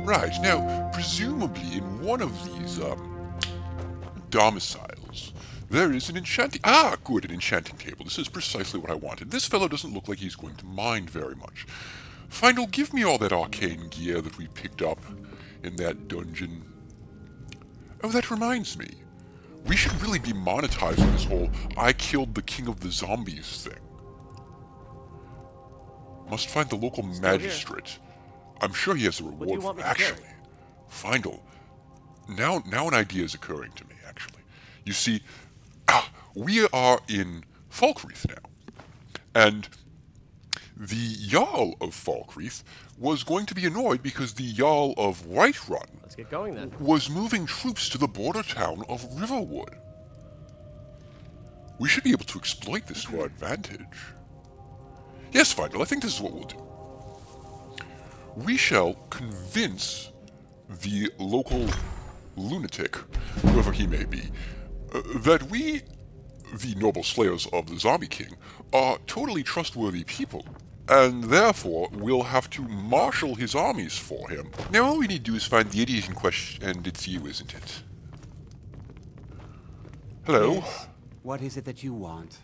Right, now, presumably in one of these, domiciles, there is an enchanting... Ah, good, an enchanting table. This is precisely what I wanted. This fellow doesn't look like he's going to mind very much. Final, give me all that arcane gear that we picked up in that dungeon. Oh, that reminds me. We should really be monetizing this whole I killed the king of the zombies thing. Must find the local magistrate. I'm sure he has a reward for actually. Final. Now an idea is occurring to me, actually. You see, we are in Falkreath now. And the Jarl of Falkreath was going to be annoyed because the Jarl of Whiterun Let's get going then. was moving troops to the border town of Riverwood. We should be able to exploit this to our advantage. Yes, Final, I think this is what we'll do. We shall convince the local lunatic, whoever he may be, that we, the noble slayers of the Zombie King, are totally trustworthy people, and therefore we'll have to marshal his armies for him. Now all we need to do is find the idiot in question, and it's you, isn't it? Hello? Yes. What is it that you want?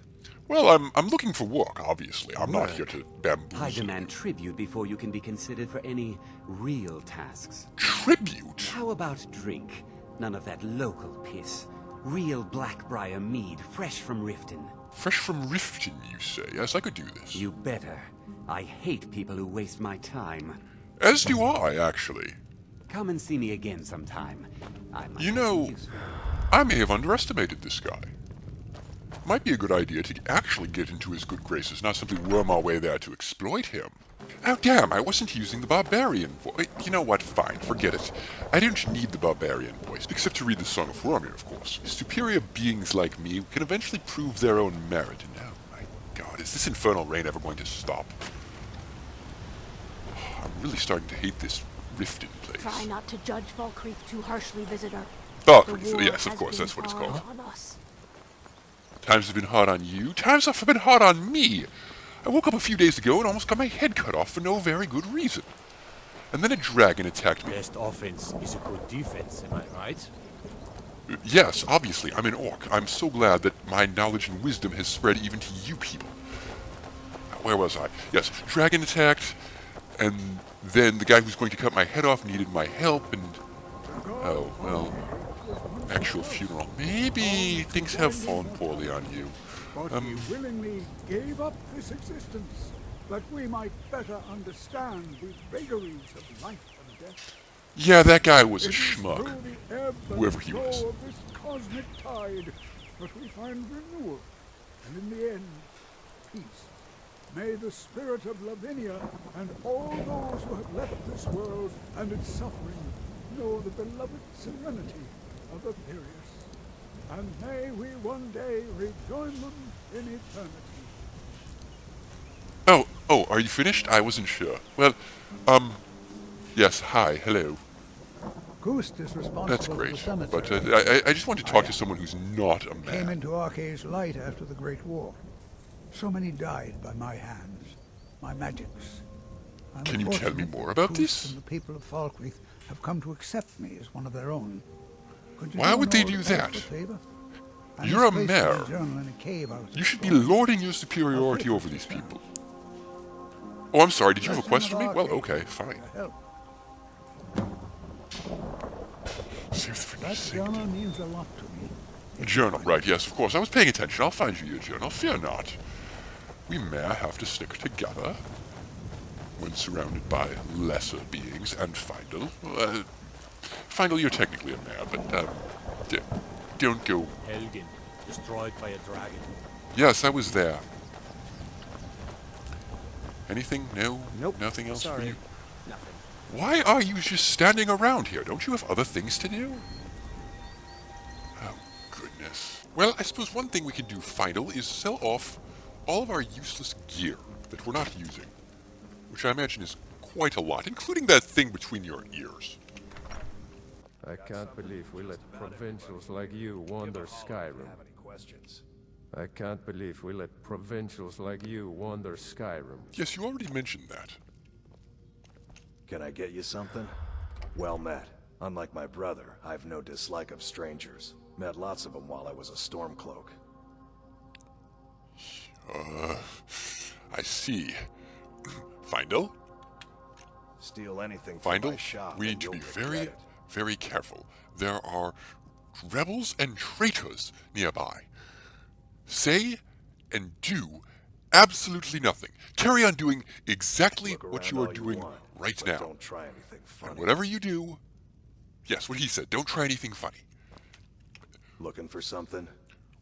Well, I'm looking for work, obviously. I'm not here to bamboozle. I demand tribute before you can be considered for any real tasks. Tribute? How about drink? None of that local piss. Real Blackbriar mead, fresh from Riften. Fresh from Riften, you say? Yes, I could do this. You better. I hate people who waste my time. As do I, actually. Come and see me again sometime. You know, I may have underestimated this guy. Might be a good idea to actually get into his good graces, not simply worm our way there to exploit him. Oh damn, I wasn't using the barbarian voice. You know what, fine, forget it. I don't need the barbarian voice, except to read the Song of Hrormir, of course. Superior beings like me can eventually prove their own merit, and oh my god, is this infernal rain ever going to stop? I'm really starting to hate this Riften place. Try not to judge Falkreath too harshly, visitor. Falkreath, yes, of course, that's what it's called. On us. Times have been hard on you. Times have been hard on me. I woke up a few days ago and almost got my head cut off for no very good reason. And then a dragon attacked me. Best offense is a good defense, am I right? Yes, obviously, I'm an orc. I'm so glad that my knowledge and wisdom has spread even to you people. Where was I? Yes, dragon attacked, and then the guy who's going to cut my head off needed my help, and... oh, well... actual funeral. Maybe things have fallen poorly on you. But he willingly gave up this existence, that we might better understand the vagaries of life and death. Yeah, that guy was a It is schmuck. through the ebb and Whoever he flow was. of this cosmic tide that we find renewal, and in the end, peace. May the spirit of Lavinia and all those who have left this world and its suffering know the beloved serenity of Aetherius. And may we one day rejoin them in eternity. Oh, are you finished? I wasn't sure. Well, yes, hi, hello. Ghost is responsible That's for great, the cemetery. but I just want to talk to someone who's not a Came man. into Arcae's light after the Great War. So many died by my hands, my magics. I'm Can you tell me fortunate more that about Ghost this? And the people of Falkreath have come to accept me as one of their own. Could you Why do would an they old do elf that? a favor? I You're a misplaced my mayor. journal in a cave outside You should be Falkreath. lording your superiority over these people. Oh, I'm sorry, did you have a quest for me? Well, okay, fine. Help. Save for That sake. journal means a lot to me. A journal, right, yes, of course. I was paying attention. I'll find you your journal. Fear not. We may have to stick together when surrounded by lesser beings, and Findle. Findle, you're technically a mare, but, don't go... Helgen, destroyed by a dragon. Yes, I was there. Anything? No? Nope. Nothing else for Sorry. you? Nothing. Why are you just standing around here? Don't you have other things to do? Oh, goodness. Well, I suppose one thing we could do, Final, is sell off all of our useless gear that we're not using. Which I imagine is quite a lot, including that thing between your ears. I can't believe we let provincials like you wander Skyrim. I can't believe we let provincials like you wander Skyrim. Yes, you already mentioned that. Can I get you something? Well met. Unlike my brother, I've no dislike of strangers. Met lots of them while I was a Stormcloak. I see. Findel? Steal anything from my Findel, shop we and need to you'll be regret very, it. very careful. There are rebels and traitors nearby. Say and do absolutely nothing. Carry on doing exactly Look what around you are all doing want, right but now. Don't try anything funny. And whatever you do, yes, what he said, don't try anything funny. Looking for something?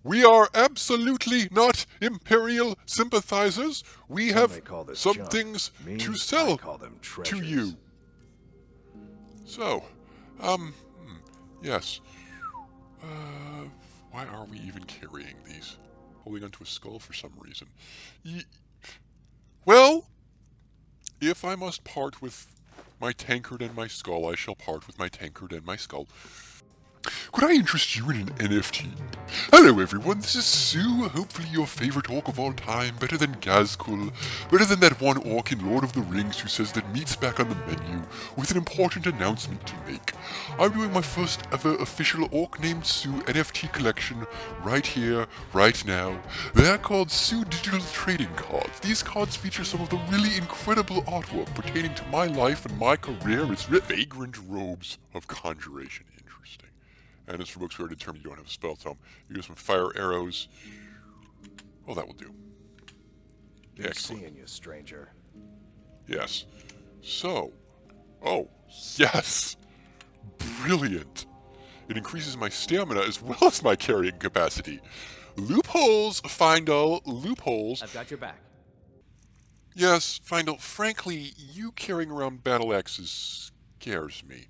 We are absolutely not Imperial sympathizers. We Some may have call this some junk. things Me, to I sell call them to treasures. you. So, yes. Why are we even carrying these? Holding onto a skull for some reason. Well, if I must part with my tankard and my skull, I shall part with my tankard and my skull. Could I interest you in an NFT? Hello everyone, this is Sue, hopefully your favorite orc of all time, better than Gazkul, better than that one orc in Lord of the Rings who says that meat's back on the menu, with an important announcement to make. I'm doing my first ever official orc named Sue NFT collection right here, right now. They're called Sue Digital Trading Cards. These cards feature some of the really incredible artwork pertaining to my life and my career as vagrant robes of conjuration. Interesting. And as for books we already determined you don't have a spell tome. You get some fire arrows. Oh, that will do. Been Excellent. seeing you, stranger. Yes. So. Oh, yes! Brilliant! It increases my stamina as well as my carrying capacity. Loopholes, Findel, loopholes. I've got your back. Yes, Findel, frankly, you carrying around battle axes scares me.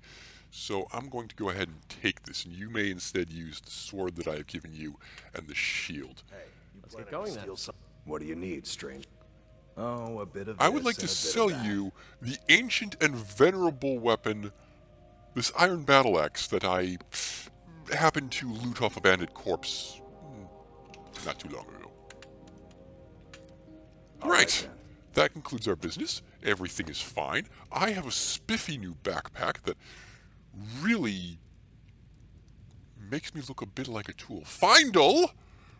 So I'm going to go ahead and take this, and you may instead use the sword that I have given you and the shield. Hey, you Let's get going then. What do you need, stranger? Oh, a bit of I would this like to and a bit sell of that. you the ancient and venerable weapon, this iron battle axe that I happened to loot off a bandit corpse not too long ago. All Right. then. That concludes our business. Everything is fine. I have a spiffy new backpack that really makes me look a bit like a tool. Findel,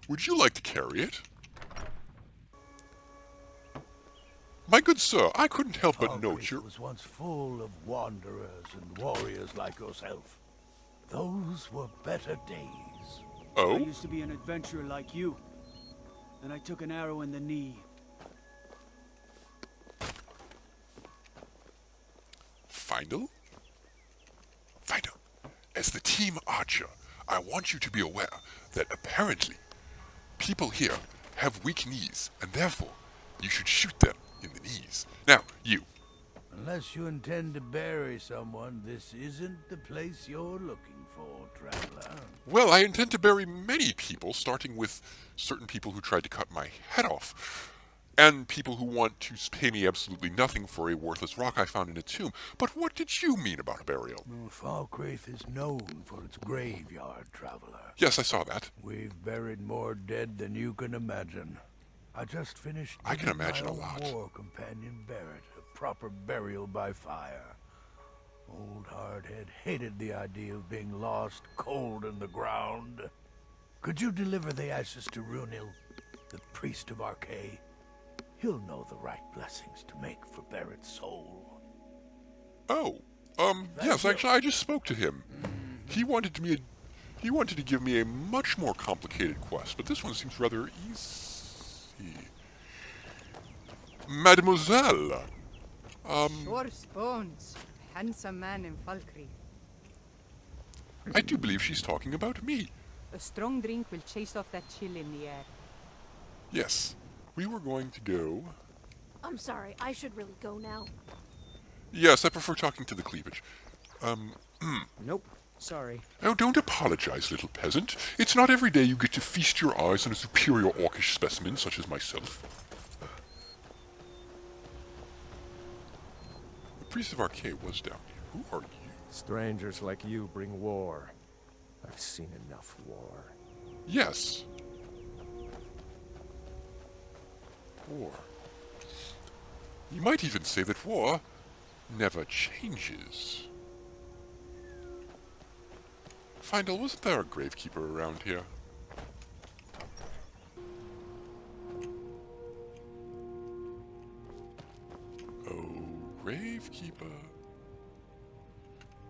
would you like to carry it? My good sir, I couldn't help but note your... was once full of wanderers and warriors like yourself. Those were better days. I Oh? used to be an adventurer like you. Then I took an arrow in the knee. Findel? Findel, as the team archer, I want you to be aware that apparently people here have weak knees, and therefore you should shoot them in the knees. Now, you. Unless you intend to bury someone, this isn't the place you're looking for, traveler. Well, I intend to bury many people, starting with certain people who tried to cut my head off, and people who want to pay me absolutely nothing for a worthless rock I found in a tomb. But what did you mean about a burial? Falkreath is known for its graveyard, traveler. Yes, I saw that. We've buried more dead than you can imagine. I just finished I can giving imagine my a old lot. war companion Barrett a proper burial by fire. Old Hardhead hated the idea of being lost cold in the ground. Could you deliver the ashes to Runil, the priest of Archay? He'll know the right blessings to make for Barrett's soul. Oh, yes, actually, I just spoke to him. He wanted to give me a much more complicated quest, but this one seems rather easy. Mademoiselle, Sure spoons. Handsome man in Falkreath. I do believe she's talking about me. A strong drink will chase off that chill in the air. Yes, we were going to go... I'm sorry, I should really go now. Yes, I prefer talking to the cleavage. Nope. Sorry. Oh, don't apologize, little peasant. It's not every day you get to feast your eyes on a superior orcish specimen such as myself. The priest of Archay was down here. Who are you? Strangers like you bring war. I've seen enough war. Yes. War. You might even say that war never changes. Findle, wasn't there a gravekeeper around here? Oh, gravekeeper.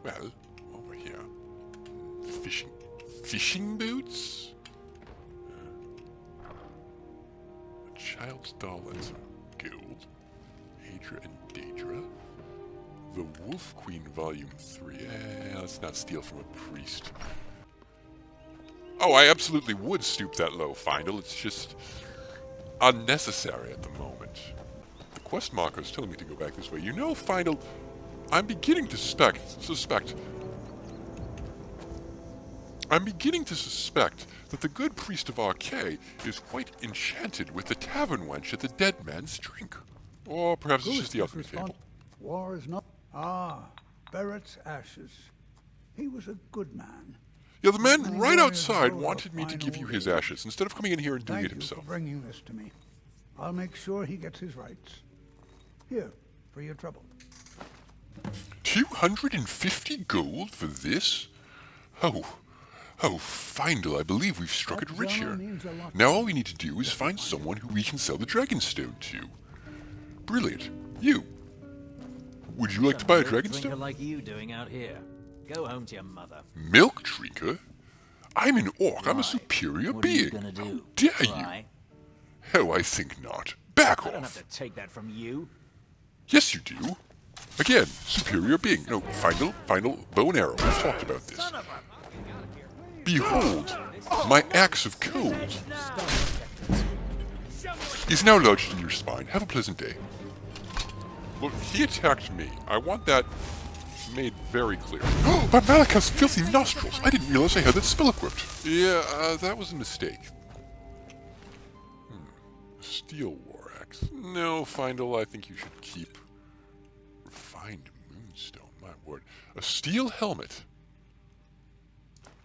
Well, over here. Fishing boots? A child's doll and some gold. Adra and Daedra. The Wolf Queen Volume 3. Let's not steal from a priest. Oh, I absolutely would stoop that low, Findle. It's just unnecessary at the moment. The quest marker is telling me to go back this way. You know, Findle, I'm beginning to suspect that the good priest of Archay is quite enchanted with the tavern wench at the dead man's drink. Or perhaps it's just the alchemy table. War is not... Ah, Barrett's ashes. He was a good man. Yeah, the man right outside wanted me to give you his ashes, instead of coming in here and doing it himself. Thank you for bringing this to me. I'll make sure he gets his rights. Here, for your trouble. 250 gold for this? Oh, Findle, I believe we've struck it rich here. Now all we need to do is find someone who we can sell the Dragonstone to. Brilliant. You. Would you like to buy a Dragonstone? Like you doing out here. Go home to your mother. Milk drinker? I'm an orc. I'm a superior being. What are you gonna do? How dare you? Oh, I think not. Back off. I don't have to take that from you. Yes, you do. Again, superior being. No, final, bow and arrow. We've talked about this. Behold, my axe of cold is now lodged in your spine. Have a pleasant day. Look, he attacked me. I want that made very clear. Oh, but Malik has filthy nostrils. I didn't realize I had that spell equipped. Yeah, that was a mistake. Steel war axe. No, Findle, I think you should keep. Refined moonstone, my word. A steel helmet.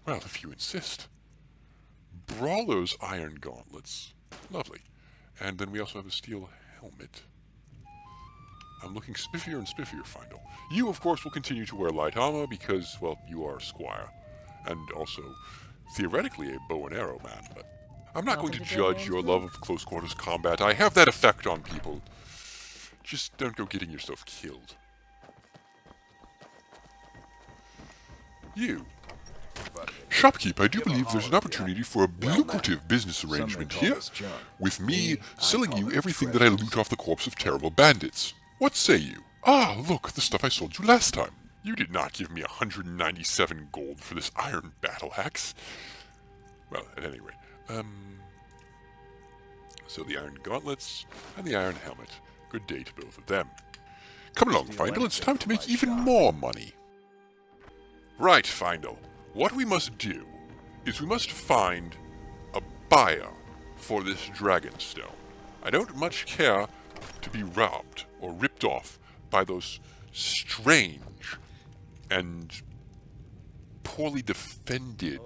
Well, if you insist. Brawler's iron gauntlets. Lovely. And then we also have a steel helmet. I'm looking spiffier and spiffier, Findle. You, of course, will continue to wear light armor because, well, you are a squire. And also, theoretically, a bow and arrow man, but I'm not going to judge your love of close quarters combat. I have that effect on people. Just don't go getting yourself killed. You. Shopkeep, I do believe there's an opportunity for a lucrative business arrangement here, with me selling you everything that I loot off the corpse of terrible bandits. What say you? Ah, look, the stuff I sold you last time. You did not give me 197 gold for this iron battle axe. Well, at any rate, so the iron gauntlets and the iron helmet. Good day to both of them. Come along, Findle, it's time to make even more money. Right, Findle. What we must do is we must find a buyer for this Dragonstone. I don't much care to be robbed or ripped off by those strange and poorly defended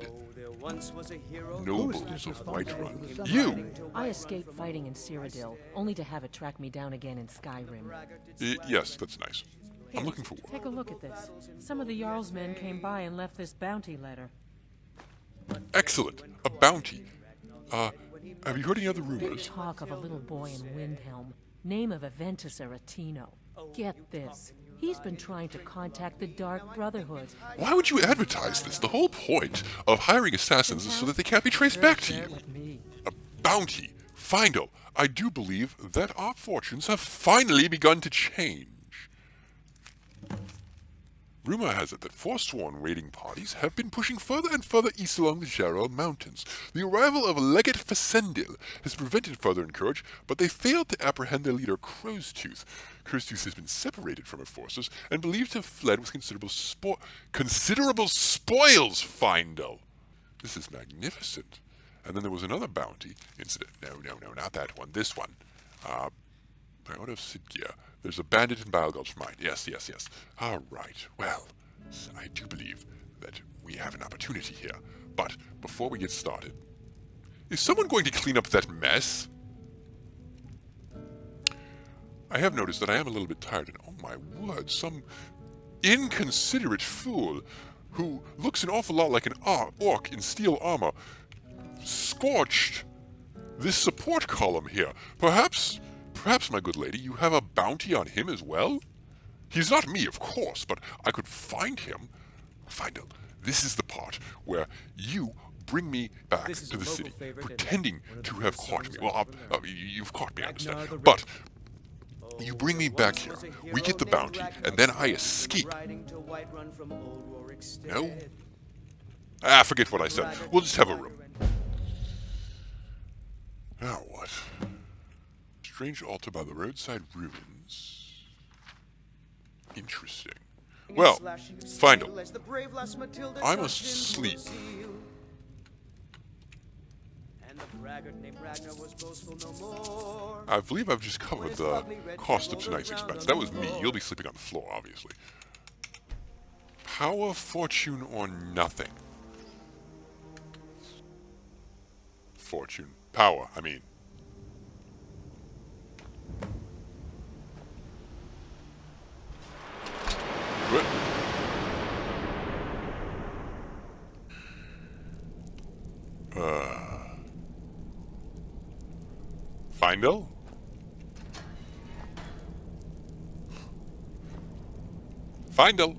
nobles of Whiterun. You! I escaped fighting in Cyrodiil, only to have it track me down again in Skyrim. Yes, that's nice. I'm looking for work. Take a look at this. Some of the Jarl's men came by and left this bounty letter. Excellent. A bounty. Have you heard any other rumors? Talk of a little boy in Windhelm. Name of Aventus Aretino. Get this. He's been trying to contact the Dark Brotherhood. Why would you advertise this? The whole point of hiring assassins is so that they can't be traced back to you. A bounty. Findle, I do believe that our fortunes have finally begun to change. Rumor has it that forsworn raiding parties have been pushing further and further east along the Jarrell Mountains. The arrival of Legate Fassendil has prevented further encourage, but they failed to apprehend their leader Crowstooth. Crowstooth has been separated from her forces and believed to have fled with considerable spoils, Findle. This is magnificent. And then there was another bounty incident. No, not that one. This one. Out of Sidgia. There's a bandit in Bilegulch mine. Yes. All right. Well, I do believe that we have an opportunity here. But before we get started, is someone going to clean up that mess? I have noticed that I am a little bit tired, and oh my word, some inconsiderate fool who looks an awful lot like an orc in steel armor, scorched this support column here. Perhaps, my good lady, you have a bounty on him as well? He's not me, of course, but I could find him. Findel, this is the part where you bring me back to the city, pretending to have caught me. Well, you've caught me, I understand. But you bring me back here, we get the bounty, and then I escape. No? Forget what I said. We'll just have a room. Now what? Strange altar by the roadside ruins. Interesting. Well, find him. I must sleep. I believe I've just covered the cost of tonight's expense. That was me. You'll be sleeping on the floor, obviously. Power, fortune, or nothing? Fortune. Power, I mean. What? Findel? Findel?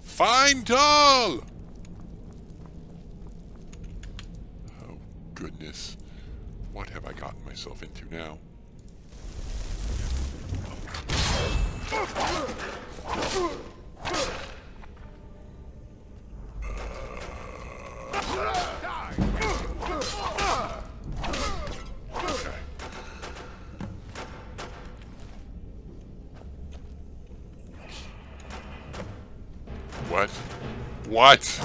Findel! Oh, goodness. What have I gotten myself into now? What? What?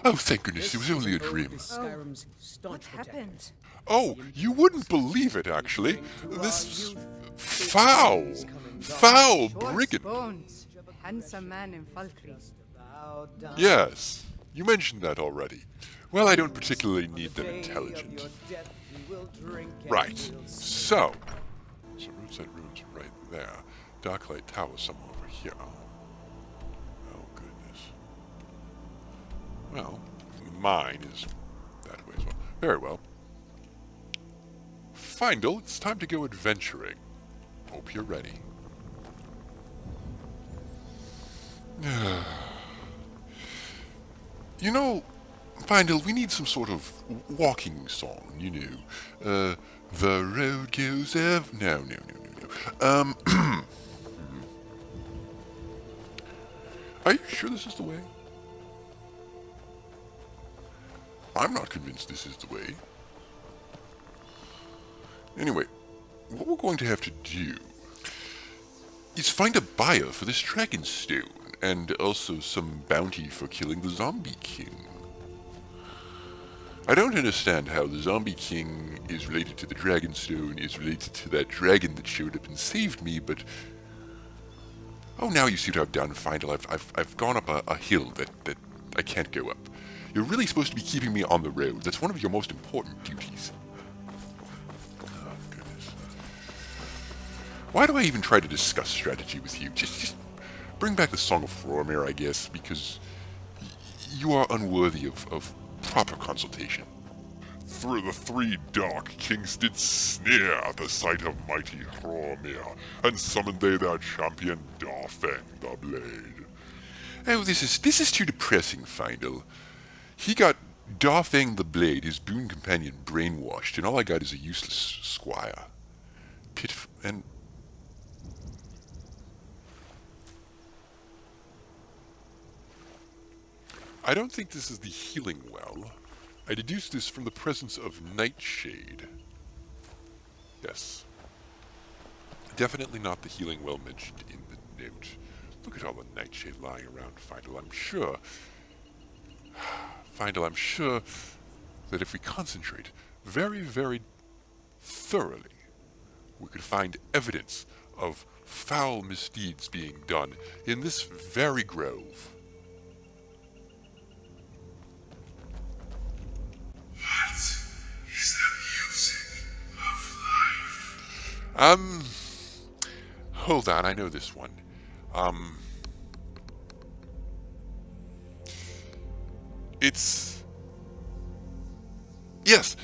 Oh, thank goodness, it was only a dream. What happened? Oh, you wouldn't believe it, actually. This foul brigand. Bones, handsome man in Falkreath. Yes, you mentioned that already. Well, I don't particularly need them intelligent. Right, so roadside ruins right there. Darklight Tower somewhere over here. Oh, goodness. Well, mine is that way as well. Very well. Findel, it's time to go adventuring. Hope you're ready. You know, Findel, we need some sort of walking song, you know. The road goes No. Are you sure this is the way? I'm not convinced this is the way. Anyway, what we're going to have to do is find a buyer for this dragon stone, and also some bounty for killing the zombie king. I don't understand how the zombie king is related to the dragon stone, is related to that dragon that showed up and saved me, but... Oh, now you see what I've done, Findel. I've gone up a hill that I can't go up. You're really supposed to be keeping me on the road. That's one of your most important duties. Oh, goodness. Why do I even try to discuss strategy with you? Just bring back the Song of Hrormir, I guess, because you are unworthy of proper consultation. Through the three dark kings did sneer at the sight of mighty Hrormir, and summoned they their champion Darfang the Blade. Oh, this is too depressing, Findel. He got Darfang the Blade, his boon companion, brainwashed, and all I got is a useless squire. Pitiful, and... I don't think this is the healing well. I deduce this from the presence of Nightshade. Yes. Definitely not the healing well mentioned in the note. Look at all the Nightshade lying around, Findel. I'm sure that if we concentrate very, very thoroughly, we could find evidence of foul misdeeds being done in this very grove. What is the music of life? Hold on, I know this one. It's... Yes,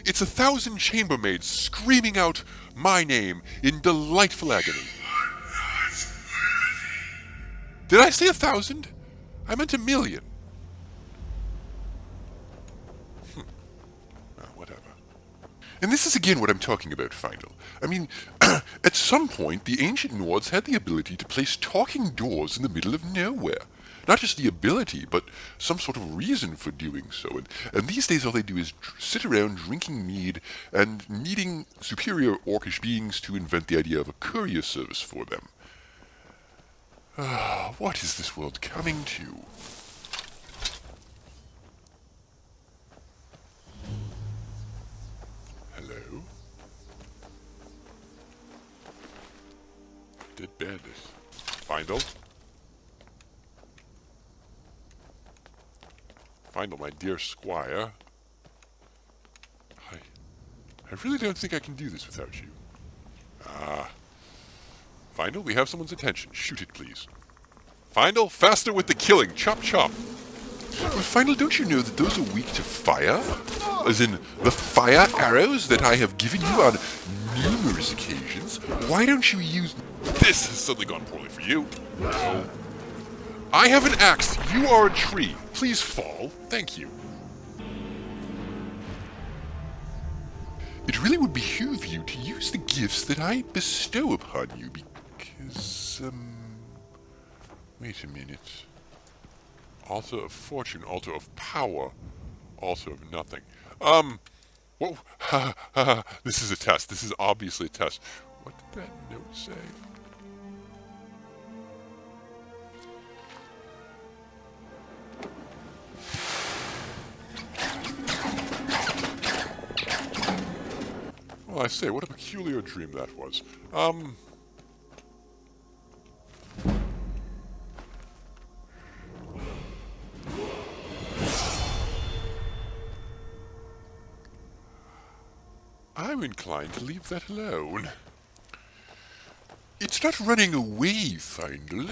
it's 1,000 chambermaids screaming out my name in delightful agony. Did I say 1,000? I meant 1,000,000. Whatever. And this is again what I'm talking about, Final. I mean, at some point, the ancient Nords had the ability to place talking doors in the middle of nowhere. Not just the ability, but some sort of reason for doing so. And these days all they do is sit around drinking mead and needing superior orcish beings to invent the idea of a courier service for them. What is this world coming to? Hello? Dead bandit. Findle? Findle, my dear squire. I really don't think I can do this without you. Findle, we have someone's attention. Shoot it, please. Findle, faster with the killing. Chop, chop. But Findle, don't you know that those are weak to fire? As in, the fire arrows that I have given you on numerous occasions? Why don't you use... This has suddenly gone poorly for you. No. I have an axe. You are a tree. Please fall. Thank you. It really would behoove you to use the gifts that I bestow upon you because, wait a minute. Altar of fortune, altar of power, altar of nothing. Whoa, this is a test. This is obviously a test. What did that note say? Well, I say, what a peculiar dream that was. I'm inclined to leave that alone. It's not running away, Findle.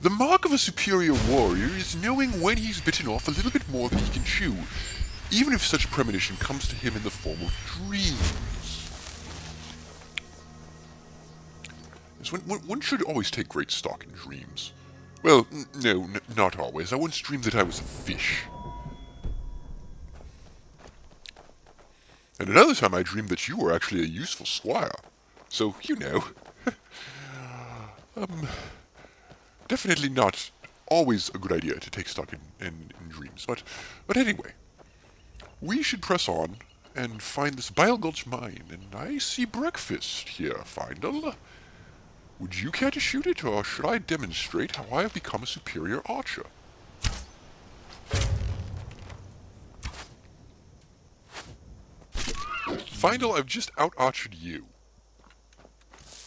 The mark of a superior warrior is knowing when he's bitten off a little bit more than he can chew, even if such premonition comes to him in the form of dreams. One should always take great stock in dreams. Well, no, not always. I once dreamed that I was a fish. And another time I dreamed that you were actually a useful squire. So, you know. Definitely not always a good idea to take stock in dreams. But anyway, we should press on and find this Bile Gulch mine. And I see breakfast here, Findle. Would you care to shoot it, or should I demonstrate how I have become a superior archer? Findle, I've just out-archered you.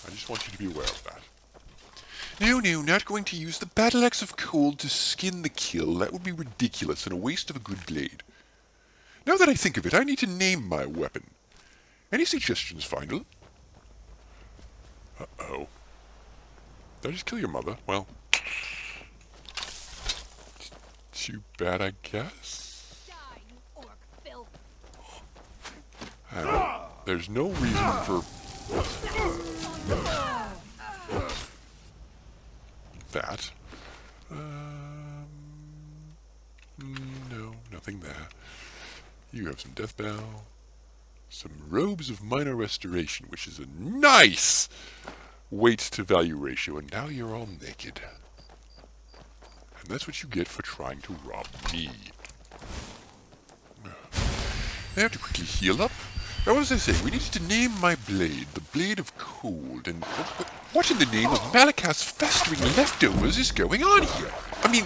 I just want you to be aware of that. No, not going to use the battle axe of cold to skin the kill. That would be ridiculous and a waste of a good blade. Now that I think of it, I need to name my weapon. Any suggestions, Findle? Uh-oh. Did I just kill your mother? Well, too bad, I guess. Die, you orc filth. There's no reason for that. No, nothing there. You have some death bow, some robes of minor restoration, which is a nice weight to value ratio, and now you're all naked. And that's what you get for trying to rob me. I have to quickly heal up. Now, what was I saying? We needed to name my blade the Blade of Cold, and what in the name of Malakaz's festering leftovers is going on here? I mean,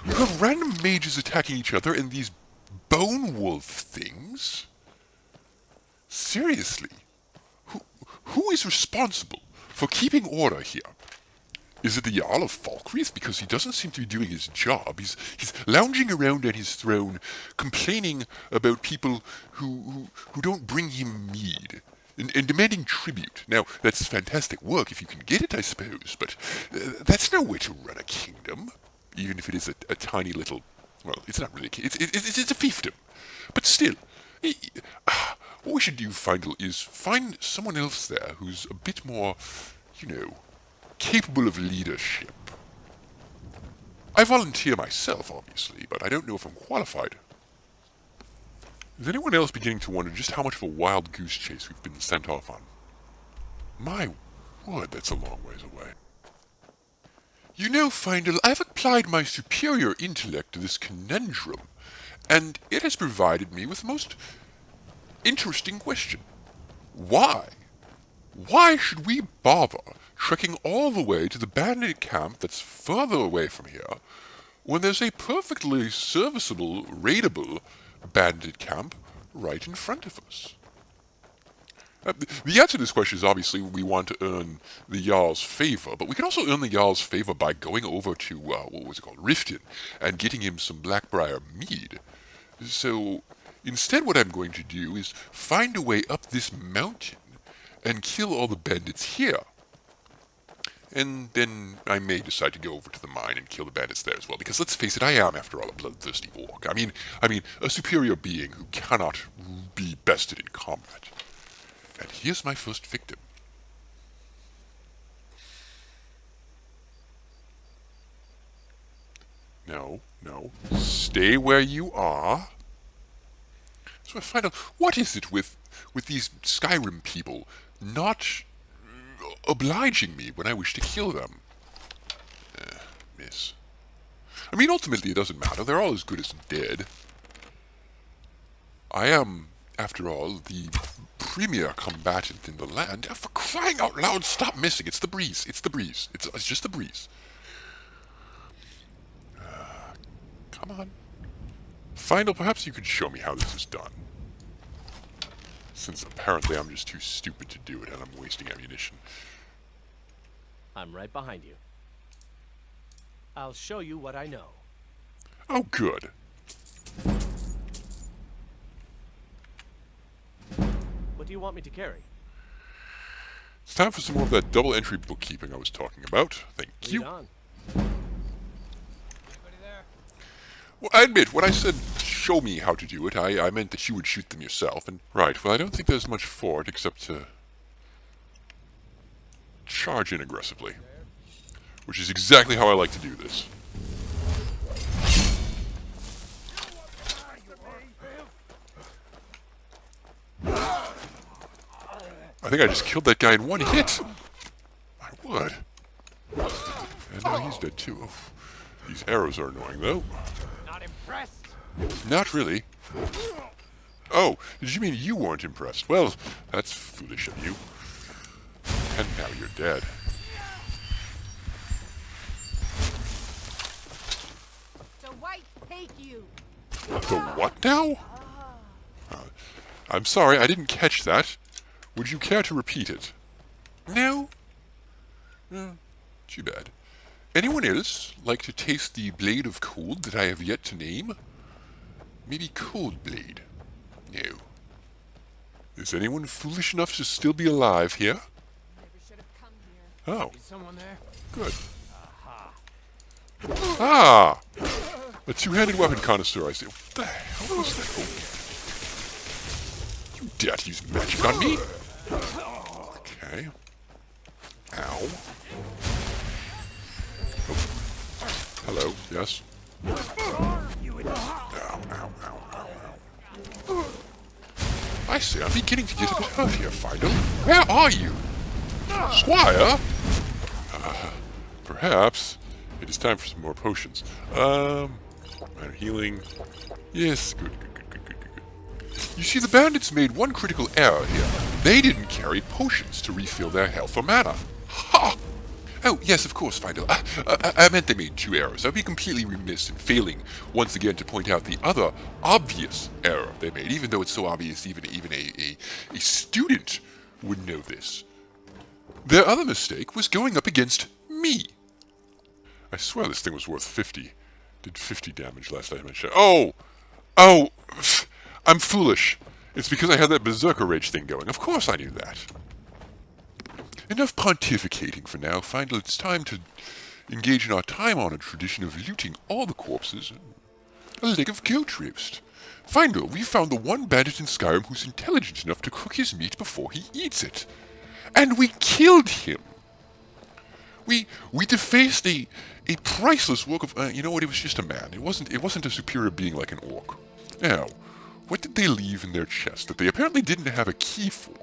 you have random mages attacking each other, and these bone wolf things? Seriously? Who is responsible for keeping order here? Is it the Jarl of Falkreath? Because he doesn't seem to be doing his job. He's lounging around at his throne, complaining about people who don't bring him mead, and demanding tribute. Now, that's fantastic work if you can get it, I suppose, but that's no way to run a kingdom, even if it is a tiny little... Well, it's not really a kingdom. It's a fiefdom. But still, what we should do, Findle, is find someone else there who's a bit more, capable of leadership. I volunteer myself, obviously, but I don't know if I'm qualified. Is anyone else beginning to wonder just how much of a wild goose chase we've been sent off on? My word, that's a long ways away. You know, Findle, I've applied my superior intellect to this conundrum, and it has provided me with the most interesting question. Why? Why should we bother trekking all the way to the bandit camp that's further away from here, when there's a perfectly serviceable, raidable bandit camp right in front of us? The answer to this question is obviously we want to earn the Jarl's favor, but we can also earn the Jarl's favor by going over to, Riften, and getting him some Blackbriar mead. So, instead what I'm going to do is find a way up this mountain and kill all the bandits here. And then I may decide to go over to the mine and kill the bandits there as well, because let's face it, I am, after all, a bloodthirsty orc. I mean, a superior being who cannot be bested in combat. And here's my first victim. No. Stay where you are. So I find out, what is it with these Skyrim people not obliging me when I wish to kill them? Miss. I mean, ultimately it doesn't matter. They're all as good as dead. I am, after all, the premier combatant in the land. For crying out loud, stop missing. It's the breeze. It's the breeze. It's just the breeze. Come on. Findle, perhaps you could show me how this is done. Since apparently I'm just too stupid to do it and I'm wasting ammunition. I'm right behind you. I'll show you what I know. Oh, good. What do you want me to carry? It's time for some more of that double entry bookkeeping I was talking about. Thank you. Lead on. Well, I admit, when I said show me how to do it, I meant that you would shoot them yourself. And right, well, I don't think there's much for it except to charge in aggressively, which is exactly how I like to do this. I think I just killed that guy in one hit. My word. And now he's dead too. Oh, these arrows are annoying, though. Not impressed? Not really. Oh, did you mean you weren't impressed? Well, that's foolish of you. And now you're dead. The whites take you. The what now? I'm sorry, I didn't catch that. Would you care to repeat it? No? Too bad. Anyone else like to taste the blade of cold that I have yet to name? Maybe Cold Blade? No. Is anyone foolish enough to still be alive here? Oh. Is someone there? Good. Ah! A two-handed weapon connoisseur, I see. What the hell was that? Oh. You dare to use magic on me? Okay. Ow. Oh. Hello, yes? Ow, ow, ow, ow, ow. I see, I'm beginning to get a bit hurt here, Fido. Where are you? Squire? Perhaps it is time for some more potions. Minor healing. Yes, good. You see, the bandits made one critical error here. They didn't carry potions to refill their health or mana. Ha! Oh, yes, of course, Findle. I meant they made 2 errors. I'd be completely remiss in failing once again to point out the other obvious error they made, even though it's so obvious even a student would know this. Their other mistake was going up against me. I swear this thing was worth 50. Did 50 damage last time I checked. Oh, I'm foolish. It's because I had that Berserker Rage thing going. Of course I knew that. Enough pontificating for now. Findle, it's time to engage in our time-honored tradition of looting all the corpses. A leg of goat roast. Findle, we found the one bandit in Skyrim who's intelligent enough to cook his meat before he eats it. And we killed him. We defaced a priceless work of... you know what, it was just a man. It wasn't a superior being like an orc. Now, what did they leave in their chest that they apparently didn't have a key for?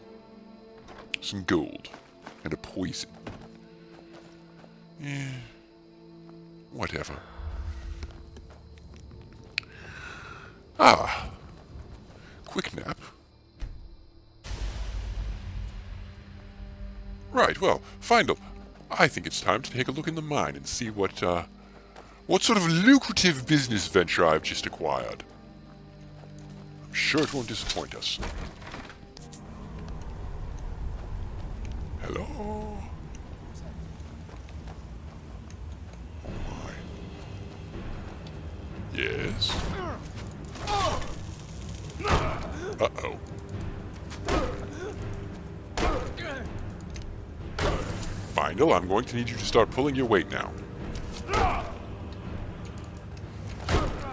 Some gold. And a poison. Whatever. Quick nap. Right, well, Findle, I think it's time to take a look in the mine and see what sort of lucrative business venture I've just acquired. I'm sure it won't disappoint us. Hello? Oh my. Yes? Uh-oh. Findle, I'm going to need you to start pulling your weight now.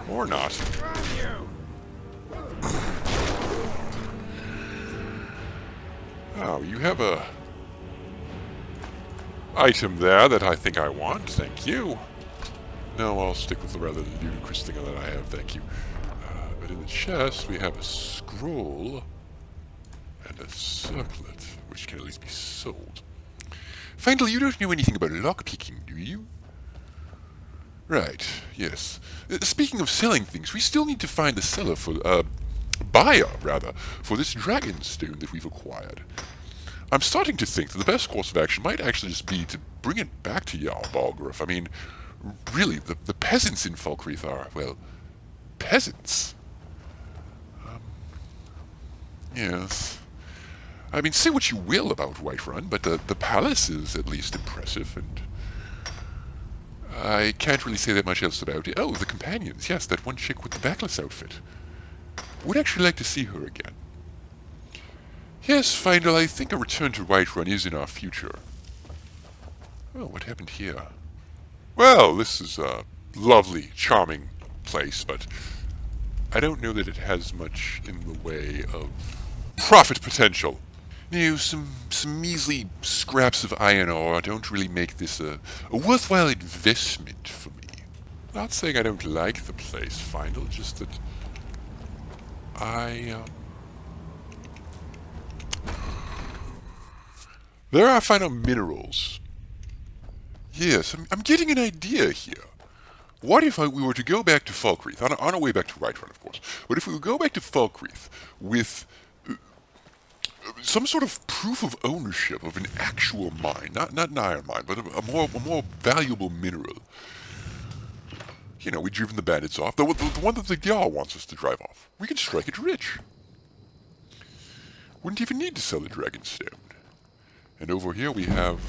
Or not. Oh, you have a item there that I think I want. Thank you. No, I'll stick with the rather ludicrous thing that I have. Thank you. But in the chest, we have a scroll and a circlet, which can at least be sold. Findle, you don't know anything about lockpicking, do you? Right, yes. Speaking of selling things, we still need to find a seller for, buyer, rather, for this dragon stone that we've acquired. I'm starting to think that the best course of action might actually just be to bring it back to Jarl Balgruuf. I mean, really, the peasants in Falkreath are, well, peasants. Yes. I mean, say what you will about Whiterun, but the palace is at least impressive, and I can't really say that much else about it. Oh, the companions. Yes, that one chick with the backless outfit. Would actually like to see her again. Yes, Findle, I think a return to Whiterun is in our future. Oh, what happened here? Well, this is a lovely, charming place, but I don't know that it has much in the way of profit potential. You know, some measly scraps of iron ore don't really make this a worthwhile investment for me. Not saying I don't like the place, Findle, just that there are final minerals. Yes, I'm getting an idea here. What if we were to go back to Falkreath, on our way back to Whiterun, of course, but if we would go back to Falkreath with some sort of proof of ownership of an actual mine, not an iron mine, but a more valuable mineral. You know, we've driven the bandits off, the one that the Jarl wants us to drive off. We could strike it rich. Wouldn't even need to sell the Dragonstone. And over here we have,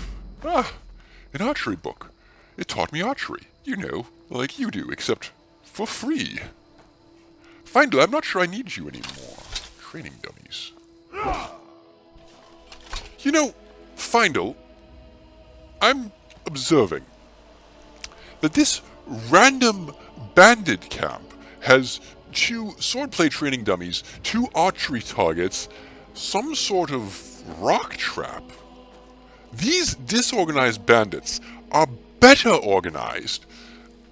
an archery book. It taught me archery, you know, like you do, except for free. Findle, I'm not sure I need you anymore. Training dummies. You know, Findle, I'm observing that this random bandit camp has 2 swordplay training dummies, 2 archery targets, some sort of rock trap. These disorganized bandits are better organized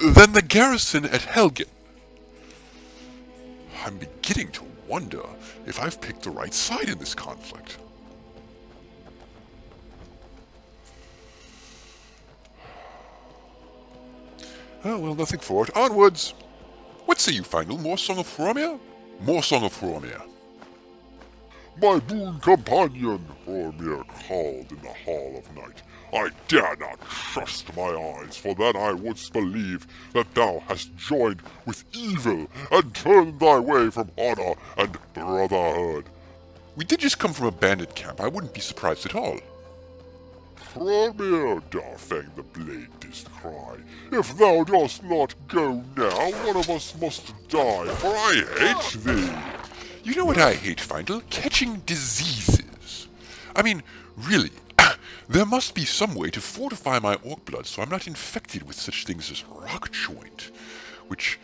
than the garrison at Helgen. I'm beginning to wonder if I've picked the right side in this conflict. Oh, well, nothing for it. Onwards! What say you, Findle? More Song of Hrormir? More Song of Hrormir. My boon companion, Hrormir called in the Hall of Night. I dare not trust my eyes, for then I wouldst believe that thou hast joined with evil and turned thy way from honor and brotherhood. We did just come from a bandit camp. I wouldn't be surprised at all. Hrormir, Darfang the Blade didst cry, if thou dost not go now, one of us must die, for I hate thee. You know what I hate, Findle? Catching diseases. I mean, really, there must be some way to fortify my orc blood so I'm not infected with such things as rock joint. Which,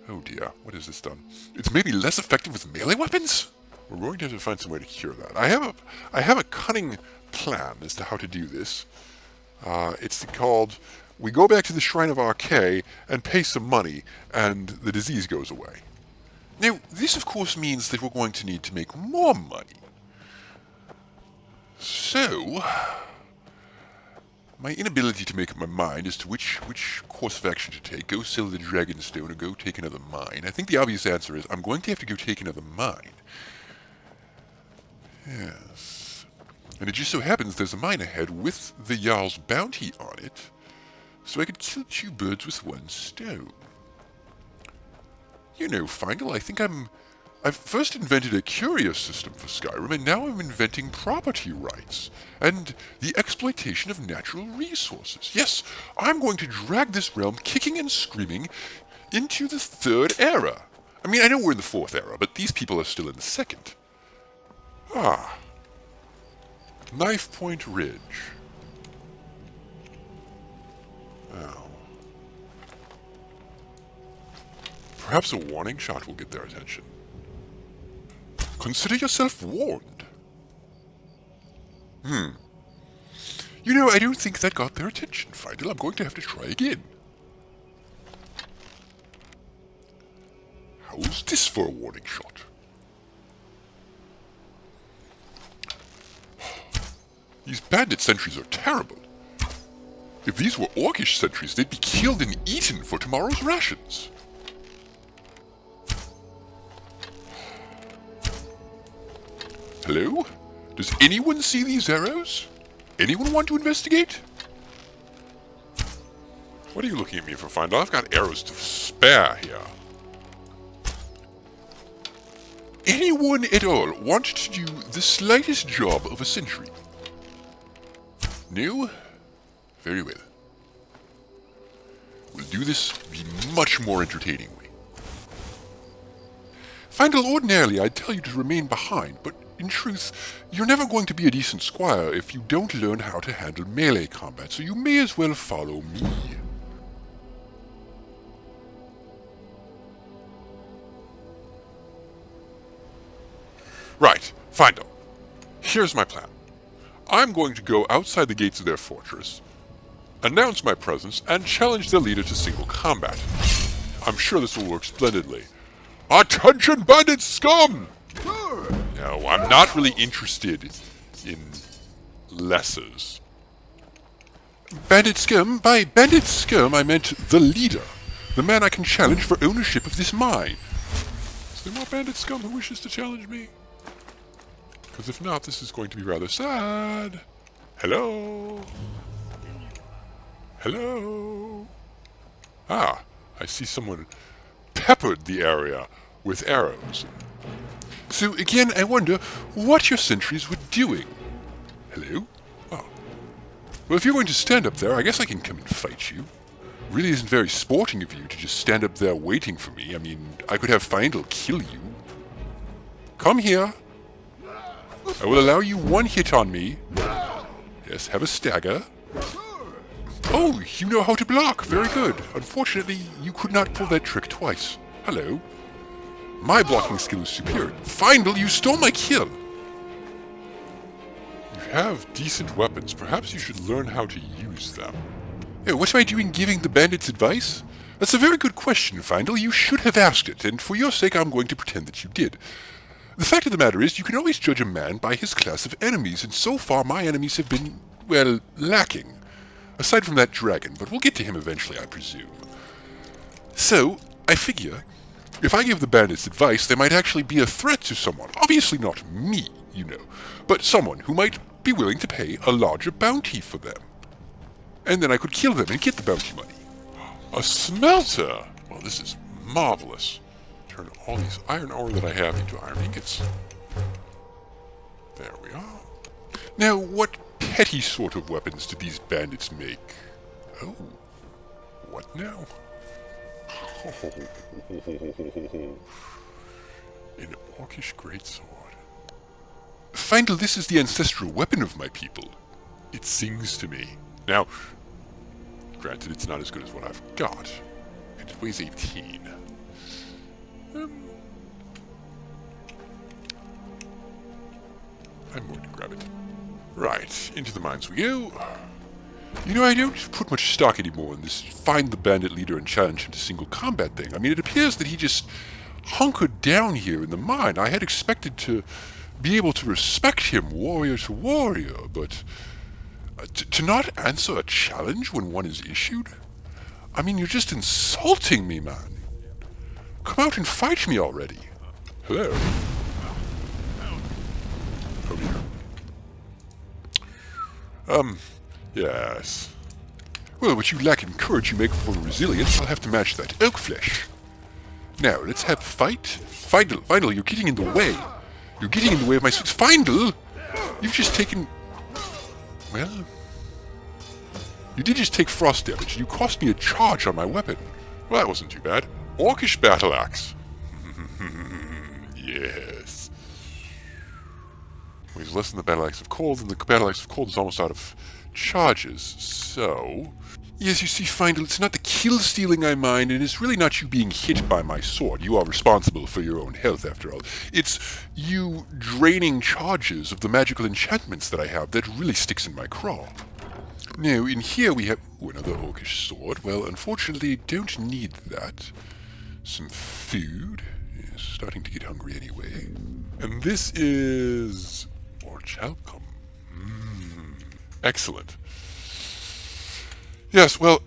oh dear, what has this done? It's maybe less effective with melee weapons? We're going to have to find some way to cure that. I have a cunning plan as to how to do this. It's called, we go back to the Shrine of Archay and pay some money, and the disease goes away. Now, this of course means that we're going to need to make more money. So, my inability to make up my mind as to which course of action to take, go sell the Dragonstone or go take another mine. I think the obvious answer is I'm going to have to go take another mine. Yes. And it just so happens there's a mine ahead with the Jarl's bounty on it, so I could kill two birds with one stone. You know, Findle, I think I've first invented a curious system for Skyrim, and now I'm inventing property rights and the exploitation of natural resources. Yes, I'm going to drag this realm kicking and screaming into the third era. I mean, I know we're in the fourth era, but these people are still in the second. Ah. Knife Point Ridge. Oh. Perhaps a warning shot will get their attention. Consider yourself warned. You know, I don't think that got their attention, Findle. I'm going to have to try again. How's this for a warning shot? These bandit sentries are terrible. If these were orcish sentries, they'd be killed and eaten for tomorrow's rations. Hello? Does anyone see these arrows? Anyone want to investigate? What are you looking at me for, Findle? I've got arrows to spare here. Anyone at all want to do the slightest job of a sentry? No? Very well. We'll do this the much more entertaining way. Findle, ordinarily I'd tell you to remain behind, but in truth, you're never going to be a decent squire if you don't learn how to handle melee combat, so you may as well follow me. Right, Findle. Here's my plan. I'm going to go outside the gates of their fortress, announce my presence, and challenge their leader to single combat. I'm sure this will work splendidly. Attention, bandit scum! No, I'm not really interested in lessers. Bandit scum? By bandit scum, I meant the leader. The man I can challenge for ownership of this mine. Is there more bandit scum who wishes to challenge me? Because if not, this is going to be rather sad. Hello? Hello? Ah, I see someone peppered the area with arrows. So again, I wonder what your sentries were doing. Hello? Oh. Well, if you're going to stand up there, I guess I can come and fight you. Really isn't very sporting of you to just stand up there waiting for me. I mean, I could have Findle kill you. Come here. I will allow you one hit on me. Yes, have a stagger. Oh, you know how to block. Very good. Unfortunately, you could not pull that trick twice. Hello. My blocking skill is superior. Findle, you stole my kill. You have decent weapons. Perhaps you should learn how to use them. Hey, what am I doing giving the bandits advice? That's a very good question, Findle. You should have asked it, and for your sake I'm going to pretend that you did. The fact of the matter is, you can always judge a man by his class of enemies, and so far my enemies have been, well, lacking. Aside from that dragon, but we'll get to him eventually, I presume. So, I figure, if I give the bandits advice, they might actually be a threat to someone. Obviously not me, you know, but someone who might be willing to pay a larger bounty for them. And then I could kill them and get the bounty money. A smelter! Well, this is marvelous. Turn all these iron ore that I have into iron ingots. There we are. Now, what petty sort of weapons do these bandits make? Oh, what now? An orcish greatsword. Findle, this is the ancestral weapon of my people. It sings to me. Now, granted, it's not as good as what I've got. And it weighs 18. I'm going to grab it. Right, into the mines we go. You know, I don't put much stock anymore in this find the bandit leader and challenge him to single combat thing. I mean, it appears that he just hunkered down here in the mine. I had expected to be able to respect him warrior to warrior, but to not answer a challenge when one is issued? I mean, you're just insulting me, man. Come out and fight me already. Hello. Oh, yeah. Yes. Well, what you lack in courage, you make for resilience. I'll have to match that. Elk flesh. Now, let's have a fight. Findle, you're getting in the way. You're getting in the way of my... Findle! You've just taken... Well... You did just take frost damage, and you cost me a charge on my weapon. Well, that wasn't too bad. Orcish battle axe. Yes. Weighs less than the battle axe of cold, and the battle axe of cold is almost out of charges, so... Yes, you see, Findle, it's not the kill-stealing I mind, and it's really not you being hit by my sword. You are responsible for your own health, after all. It's you draining charges of the magical enchantments that I have that really sticks in my craw. Now, in here we have... Ooh, another orcish sword. Well, unfortunately, I don't need that. Some food. Yes, starting to get hungry anyway. And this is... Orchalcum. Excellent. Yes, well,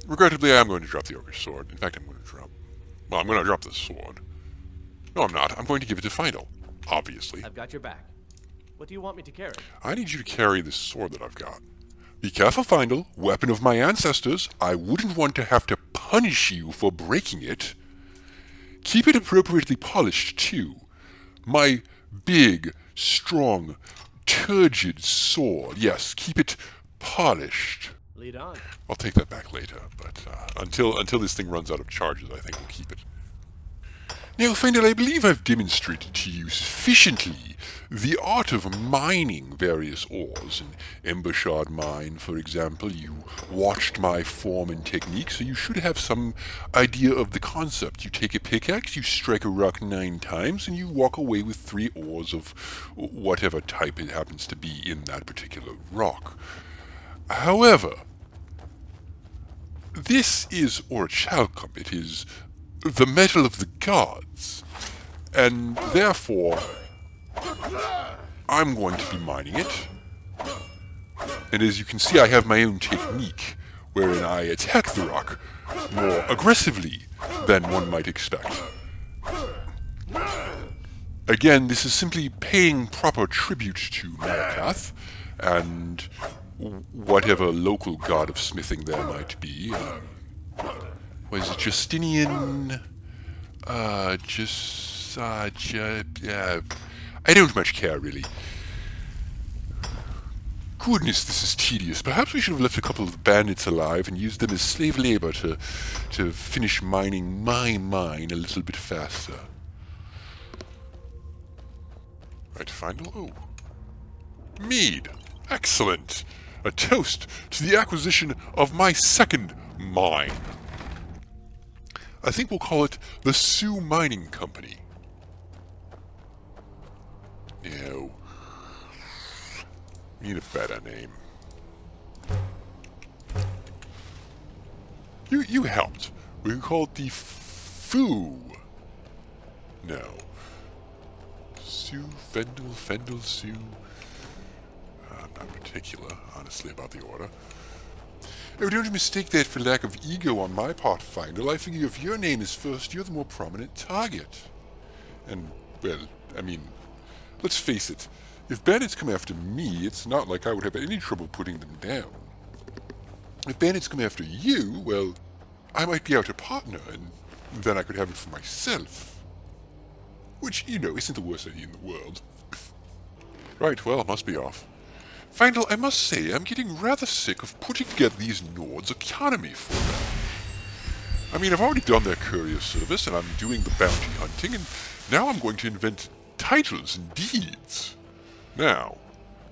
regrettably, I am going to drop the orcish sword. In fact, I'm going to drop... Well, I'm going to drop the sword. No, I'm not. I'm going to give it to Findle. Obviously. I've got your back. What do you want me to carry? I need you to carry this sword that I've got. Be careful, Findle. Weapon of my ancestors. I wouldn't want to have to punish you for breaking it. Keep it appropriately polished, too. My big, strong, turgid sword. Yes, keep it polished. Lead on. I'll take that back later, but until this thing runs out of charges, I think we'll keep it. Now, Findle, I believe I've demonstrated to you sufficiently the art of mining various ores. In Embershard Mine, for example, you watched my form and technique, so you should have some idea of the concept. You take a pickaxe, you strike a rock 9 times, and you walk away with 3 ores of whatever type it happens to be in that particular rock. However, this is orichalcum. It is the metal of the gods, and therefore I'm going to be mining it. And as you can see, I have my own technique wherein I attack the rock more aggressively than one might expect. Again, this is simply paying proper tribute to Marakath and whatever local god of smithing there might be. Was it Justinian? I don't much care, really. Goodness, this is tedious. Perhaps we should have left a couple of bandits alive and used them as slave labor to finish mining my mine a little bit faster. Right, Findle. Oh. Mead. Excellent. A toast to the acquisition of my second mine. I think we'll call it the Sioux Mining Company. No. We need a better name. You helped. We can call it the Foo. No. Sioux, Fendel, Sioux. I'm not particular, honestly, about the order. Oh, don't mistake that for lack of ego on my part, Findle. I figure if your name is first, you're the more prominent target. And, well, I mean, let's face it. If bandits come after me, it's not like I would have any trouble putting them down. If bandits come after you, well, I might be out a partner, and then I could have it for myself. Which, you know, isn't the worst idea in the world. Right, well, must be off. Findle, I must say, I'm getting rather sick of putting together these Nords' economy for them. I mean, I've already done their courier service, and I'm doing the bounty hunting, and now I'm going to invent titles and deeds. Now,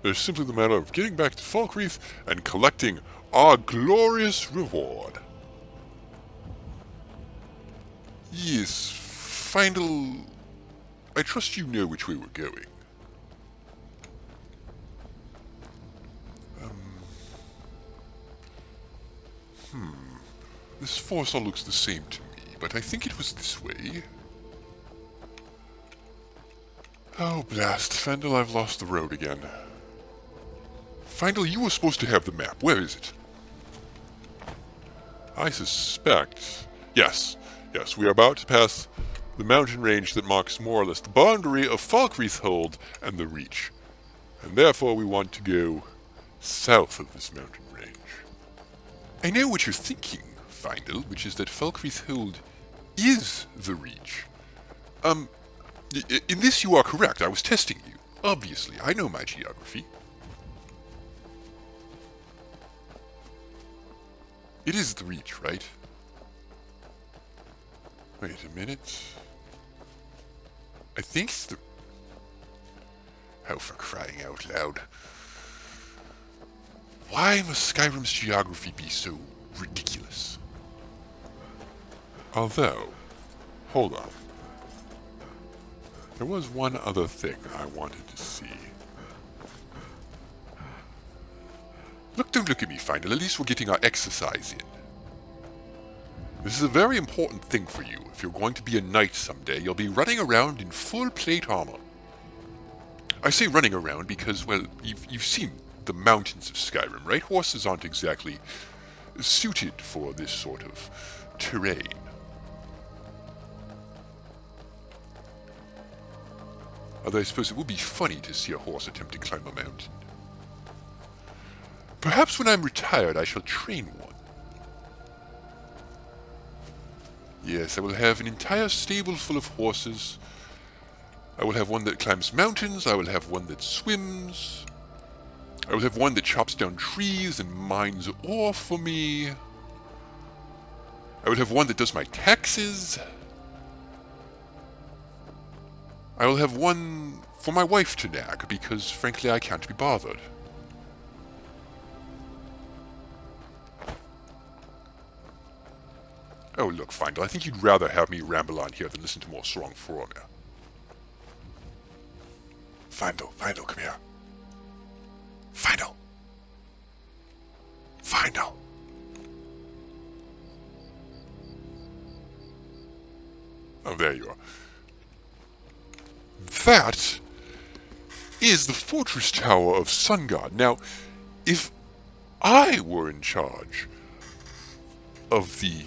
there's simply the matter of getting back to Falkreath and collecting our glorious reward. Yes, Findle, I trust you know which way we're going. This force all looks the same to me, but I think it was this way. Oh, blast. Fendel, I've lost the road again. Findle, you were supposed to have the map. Where is it? I suspect... Yes, we are about to pass the mountain range that marks more or less the boundary of Falkreath Hold and the Reach. And therefore we want to go south of this mountain range. I know what you're thinking, Findle, which is that Falkreath Hold is the Reach. In this you are correct. I was testing you. Obviously, I know my geography. It is the Reach, right? Wait a minute. I think it's the... Oh, for crying out loud. Why must Skyrim's geography be so ridiculous? Although, hold on. There was one other thing I wanted to see. Look, don't look at me, Findle. At least we're getting our exercise in. This is a very important thing for you. If you're going to be a knight someday, you'll be running around in full plate armor. I say running around because, well, you've seen the mountains of Skyrim, right? Horses aren't exactly suited for this sort of terrain. Although I suppose it would be funny to see a horse attempt to climb a mountain. Perhaps when I'm retired I shall train one. Yes, I will have an entire stable full of horses. I will have one that climbs mountains, I will have one that swims. I will have one that chops down trees and mines ore for me. I will have one that does my taxes. I will have one for my wife to nag, because frankly I can't be bothered. Oh look, Findle, I think you'd rather have me ramble on here than listen to more Song of Hrormir. Findle, come here. Findle! Oh, there you are. That is the fortress tower of Sungod. Now, if I were in charge of the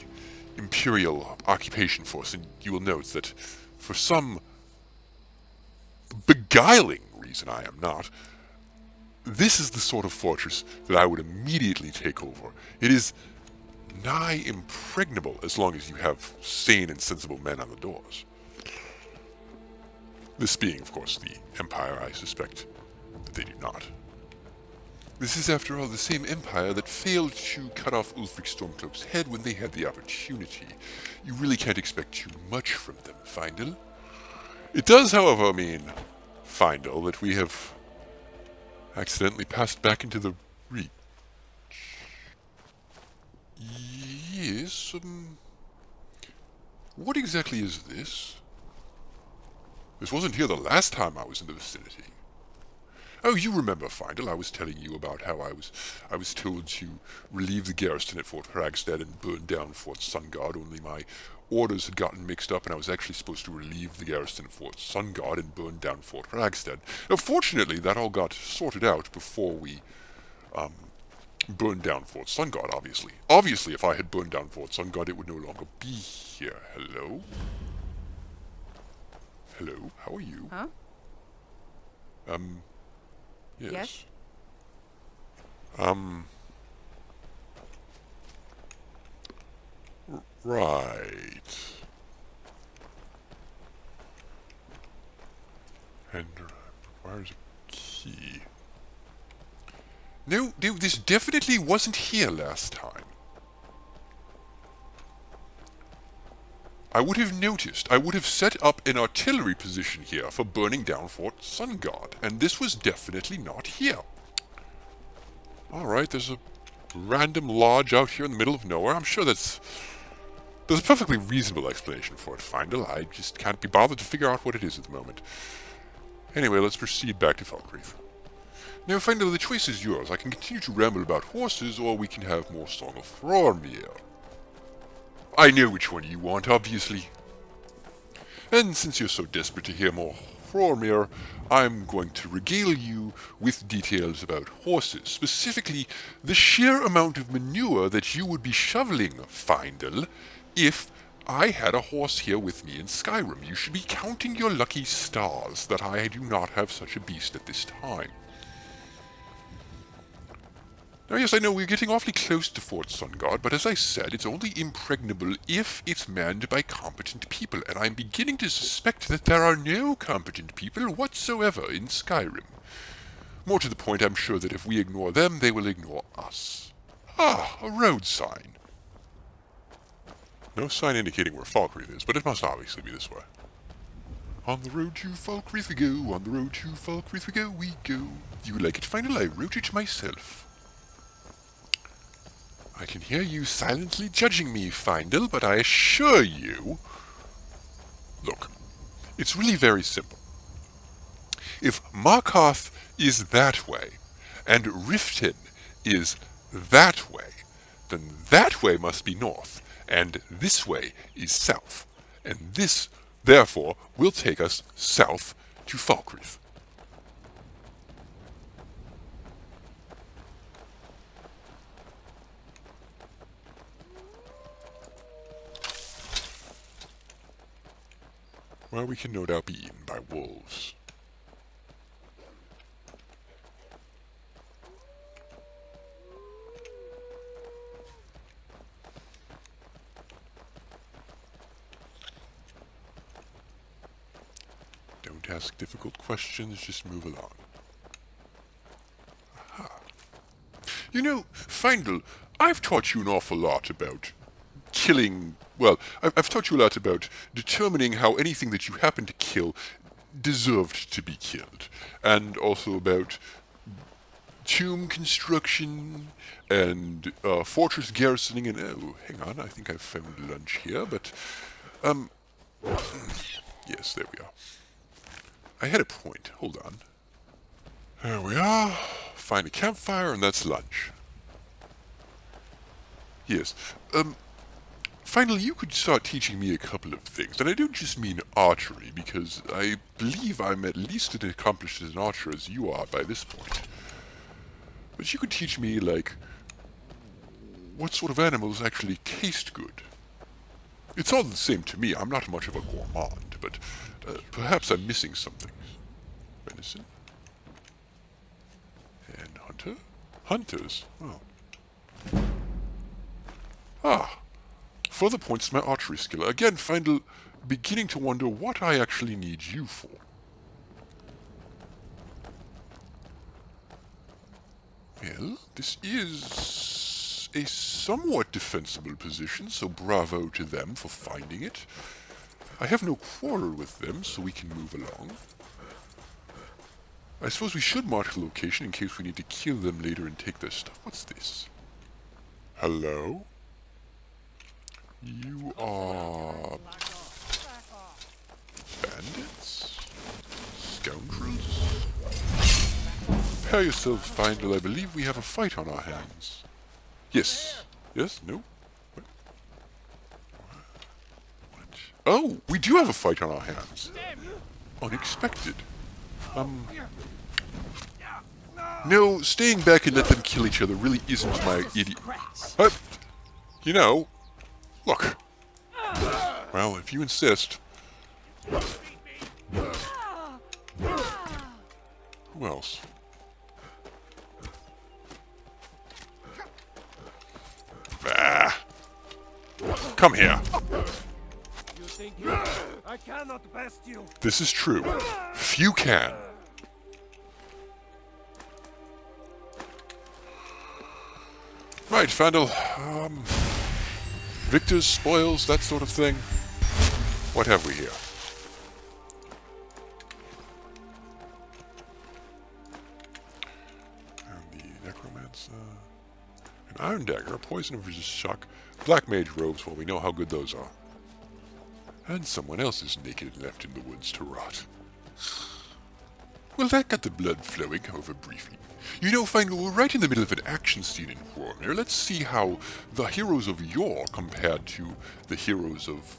Imperial Occupation Force, and you will note that for some beguiling reason I am not, this is the sort of fortress that I would immediately take over. It is nigh impregnable as long as you have sane and sensible men on the doors. This being, of course, the Empire. I suspect that they do not. This is, after all, the same Empire that failed to cut off Ulfric Stormcloak's head when they had the opportunity. You really can't expect too much from them, Findle. It does, however, mean, Findle, that we have accidentally passed back into the Reach. Yes, what exactly is this? This wasn't here the last time I was in the vicinity. Oh, you remember, Findle, I was telling you about how I was told to relieve the garrison at Fort Hragstad and burn down Fort Sungod, only my orders had gotten mixed up and I was actually supposed to relieve the garrison at Fort Sungod and burn down Fort Hragstad. Now, fortunately, that all got sorted out before we burned down Fort Sungod, obviously. Obviously, if I had burned down Fort Sungod, it would no longer be here. Hello? Hello, how are you? Huh? Yes. Yes? Right. And requires a key. No, this definitely wasn't here last time. I would have noticed. I would have set up an artillery position here for burning down Fort Sun God, and this was definitely not here. Alright, there's a random lodge out here in the middle of nowhere. I'm sure there's a perfectly reasonable explanation for it, Findel. I just can't be bothered to figure out what it is at the moment. Anyway, let's proceed back to Falkreath. Now, Findel, the choice is yours. I can continue to ramble about horses, or we can have more Song of Hrormir. I know which one you want, obviously. And since you're so desperate to hear more Hrormir, I'm going to regale you with details about horses, specifically the sheer amount of manure that you would be shoveling, Findel, if I had a horse here with me in Skyrim. You should be counting your lucky stars that I do not have such a beast at this time. Now, yes, I know we're getting awfully close to Fort Sun God, but as I said, it's only impregnable if it's manned by competent people, and I'm beginning to suspect that there are no competent people whatsoever in Skyrim. More to the point, I'm sure that if we ignore them, they will ignore us. Ah, a road sign. No sign indicating where Falkreath is, but it must obviously be this way. On the road to Falkreath we go, on the road to Falkreath we go. You would like it, Findel? I wrote it myself. I can hear you silently judging me, Findel, but I assure you... Look, it's really very simple. If Markarth is that way, and Riften is that way, then that way must be north, and this way is south, and this, therefore, will take us south to Falkreath. Where we can no doubt be eaten by wolves. Don't ask difficult questions, just move along. Aha. You know, Findel, I've taught you an awful lot about killing... Well, I've taught you a lot about determining how anything that you happen to kill deserved to be killed. And also about tomb construction and fortress garrisoning and... Oh, hang on, I think I've found lunch here, but... Yes, there we are. I had a point. Hold on. There we are. Find a campfire and that's lunch. Yes. Finally, you could start teaching me a couple of things, and I don't just mean archery, because I believe I'm at least as accomplished as an archer as you are by this point. But you could teach me, like, what sort of animals actually taste good. It's all the same to me. I'm not much of a gourmand, but perhaps I'm missing some things. Venison. And hunter? Hunters? Oh. Ah. Further points to my archery skill. Again, Findel, beginning to wonder what I actually need you for. Well, this is a somewhat defensible position, so bravo to them for finding it. I have no quarrel with them, so we can move along. I suppose we should mark the location in case we need to kill them later and take their stuff. What's this? Hello? You are... bandits? Scoundrels? Prepare yourselves, Findel. I believe we have a fight on our hands. Yes. Yes? No? What? Oh! We do have a fight on our hands! Unexpected. No, staying back and let them kill each other really isn't my idiot... You know... Look. Well, if you insist. Who else? Ah. Come here. You think I cannot best you? This is true. Few can. Right, Fandel. Victors, spoils, that sort of thing. What have we here? And the necromancer. An iron dagger, a poison of resist shock, black mage robes, well, we know how good those are. And someone else is naked and left in the woods to rot. Well, that got the blood flowing, however briefly. You know, Findle, we're right in the middle of an action scene in Hrormir. Let's see how the heroes of yore compared to the heroes of,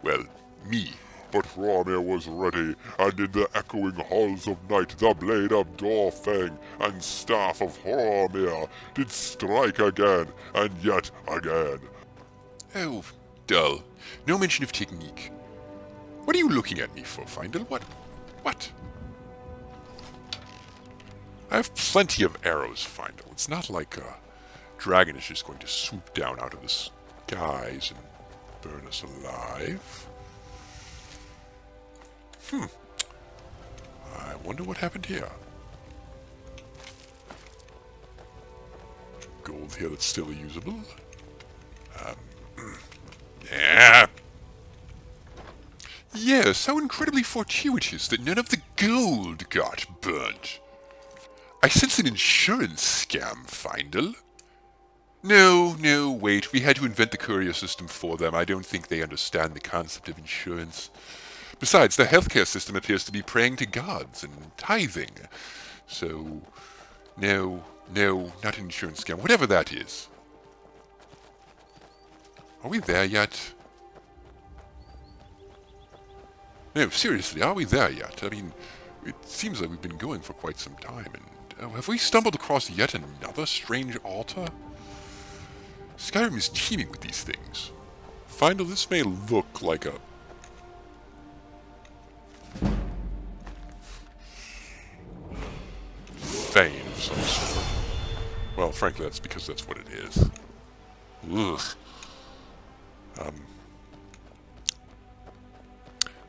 well, me. But Hrormir was ready, and in the echoing halls of night the blade of Dorfang and staff of Hrormir did strike again, and yet again. Oh, dull. No mention of technique. What are you looking at me for, Findle? What? I have plenty of arrows, Findle. It's not like a dragon is just going to swoop down out of the skies and burn us alive. I wonder what happened here. Gold here that's still usable. Yeah. Yes, how incredibly fortuitous that none of the gold got burnt. I sense an insurance scam, Findle. No, wait. We had to invent the courier system for them. I don't think they understand the concept of insurance. Besides, the healthcare system appears to be praying to gods and tithing. So, no, not an insurance scam. Whatever that is. Are we there yet? No, seriously, are we there yet? I mean, it seems like we've been going for quite some time, and have we stumbled across yet another strange altar? Skyrim is teeming with these things. Findle, this may look like a... fane of some sort. Well, frankly, that's because that's what it is. Ugh.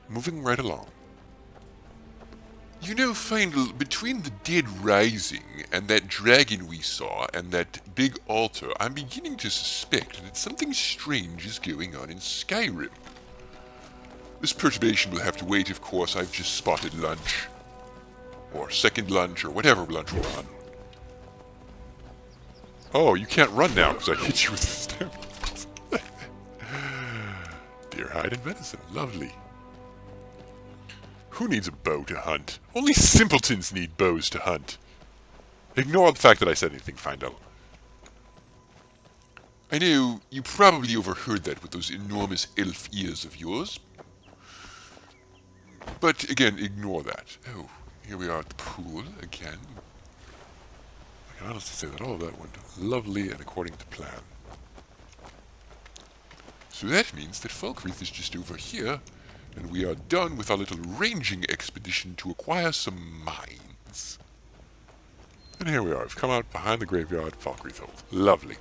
Moving right along. You know, Findle, between the dead rising and that dragon we saw and that big altar, I'm beginning to suspect that something strange is going on in Skyrim. This perturbation will have to wait, of course. I've just spotted lunch. Or second lunch, or whatever lunch we're on. Oh, you can't run now because I hit you with the stamp. Deer hide and venison. Lovely. Who needs a bow to hunt? Only simpletons need bows to hunt. Ignore the fact that I said anything, Findle. I know you probably overheard that with those enormous elf ears of yours. But again, ignore that. Oh, here we are at the pool again. I can honestly say that all of that went lovely and according to plan. So that means that Falkreath is just over here, and we are done with our little ranging expedition to acquire some mines. And here we are. I've come out behind the graveyard, Falkreath Hold. Lovely.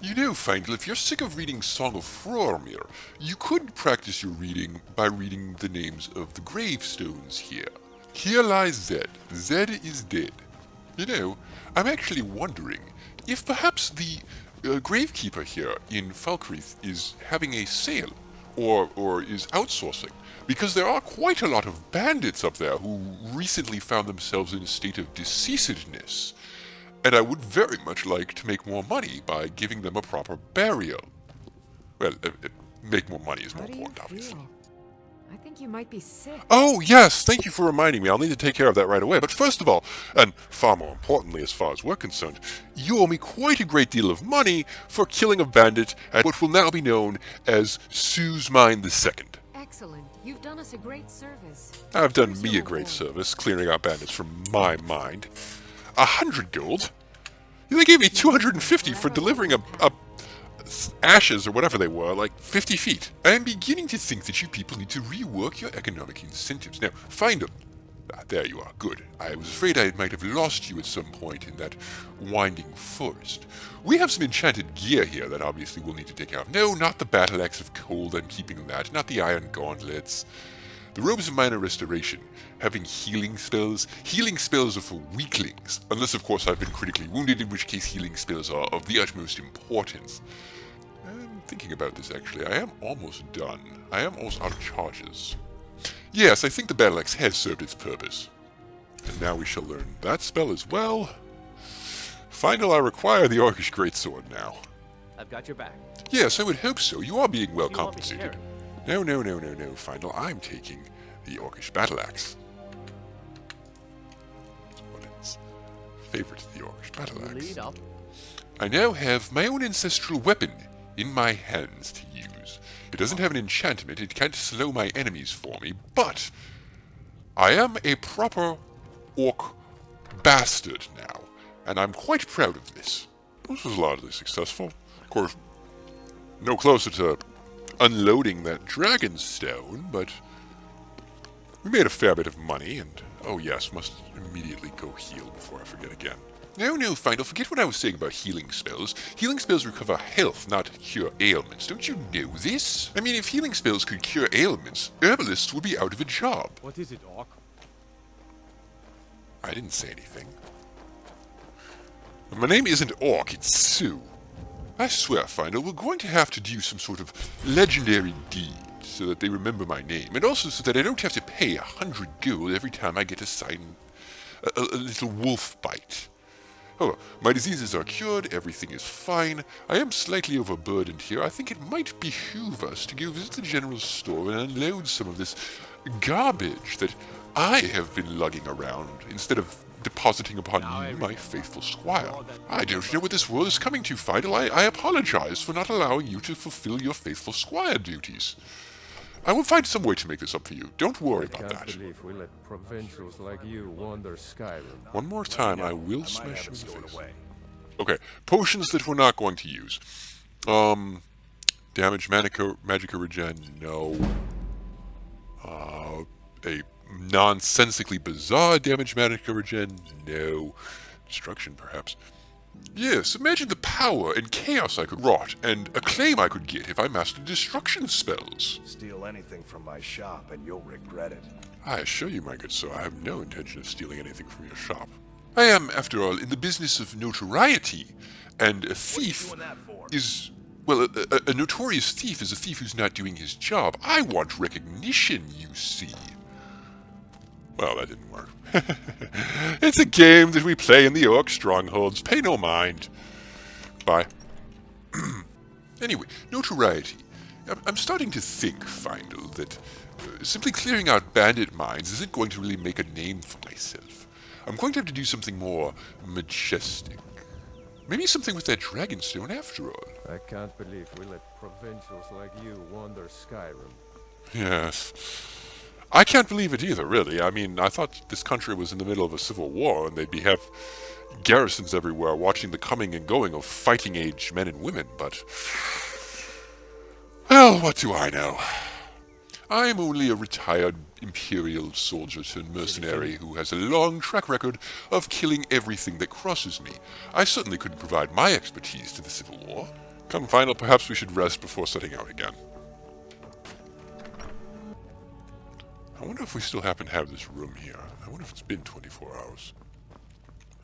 You know, Findle, if you're sick of reading Song of Hrormir, you could practice your reading by reading the names of the gravestones here. Here lies Zed. Zed is dead. You know, I'm actually wondering if perhaps the gravekeeper here in Falkreath is having a sale, or is outsourcing, because there are quite a lot of bandits up there who recently found themselves in a state of deceasedness, and I would very much like to make more money by giving them a proper burial. Well, make more money is more important, obviously. I think you might be sick. Oh, yes, thank you for reminding me. I'll need to take care of that right away. But first of all, and far more importantly as far as we're concerned, you owe me quite a great deal of money for killing a bandit at what will now be known as Sue's Mine II. Excellent. You've done us a great service. I've done me a great service, clearing out bandits from my mind. 100 gold? They gave me 250 for delivering a ashes, or whatever they were, like 50 feet. I am beginning to think that you people need to rework your economic incentives. Now, find them. Ah, there you are. Good. I was afraid I might have lost you at some point in that winding forest. We have some enchanted gear here that obviously we'll need to take out. No, not the battle axe of cold. I'm keeping that. Not the iron gauntlets. The robes of minor restoration. Having healing spells. Healing spells are for weaklings. Unless, of course, I've been critically wounded, in which case healing spells are of the utmost importance. I'm thinking about this, actually. I am almost done. I am almost out of charges. Yes, I think the battle axe has served its purpose. And now we shall learn that spell as well. Final, I require the Orcish Greatsword now. I've got your back. Yes, I would hope so. You are being well compensated. No, Final. I'm taking the Orcish battle axe. What is favorite the Orcish battle axe? I now have my own ancestral weapon in my hands to use. It doesn't have an enchantment, it can't slow my enemies for me, but I am a proper orc bastard now, and I'm quite proud of this. This was largely successful. Of course, no closer to unloading that dragon stone, but we made a fair bit of money, and oh yes, must immediately go heal before I forget again. No, Final, forget what I was saying about healing spells. Healing spells recover health, not cure ailments. Don't you know this? I mean, if healing spells could cure ailments, herbalists would be out of a job. What is it, Orc? I didn't say anything. My name isn't Orc, it's Sue. I swear, Final, we're going to have to do some sort of legendary deed so that they remember my name, and also so that I don't have to pay 100 gold every time I get assigned a little wolf bite. Oh, my diseases are cured, everything is fine. I am slightly overburdened here. I think it might behoove us to go visit the general store and unload some of this garbage that I have been lugging around, instead of depositing upon you, my faithful squire. I don't know what this world is coming to, Final. I apologize for not allowing you to fulfill your faithful squire duties. I will find some way to make this up for you. Don't worry about that. I can't believe we let provincials like you wander Skyrim. One more time, I will smash you in the face. Okay, potions that we're not going to use. Damage Magicka regen, no. A nonsensically bizarre damage Magicka regen, no. Destruction, perhaps. Yes, imagine the power and chaos I could wrought, and acclaim I could get if I mastered destruction spells. Steal anything from my shop, and you'll regret it. I assure you, my good sir, I have no intention of stealing anything from your shop. I am, after all, in the business of notoriety, and a thief is... Well, a notorious thief is a thief who's not doing his job. I want recognition, you see. Well, that didn't work. It's a game that we play in the Orc strongholds. Pay no mind. Bye. Anyway, notoriety. I'm starting to think, Final, that simply clearing out bandit mines isn't going to really make a name for myself. I'm going to have to do something more majestic. Maybe something with that dragonstone after all. I can't believe we let provincials like you wander Skyrim. Yes. I can't believe it either, really. I mean, I thought this country was in the middle of a civil war, and they'd have garrisons everywhere watching the coming and going of fighting-age men and women, but... Well, what do I know? I'm only a retired Imperial soldier turned mercenary who has a long track record of killing everything that crosses me. I certainly couldn't provide my expertise to the Civil War. Come, Final, perhaps we should rest before setting out again. I wonder if we still happen to have this room here. I wonder if it's been 24 hours.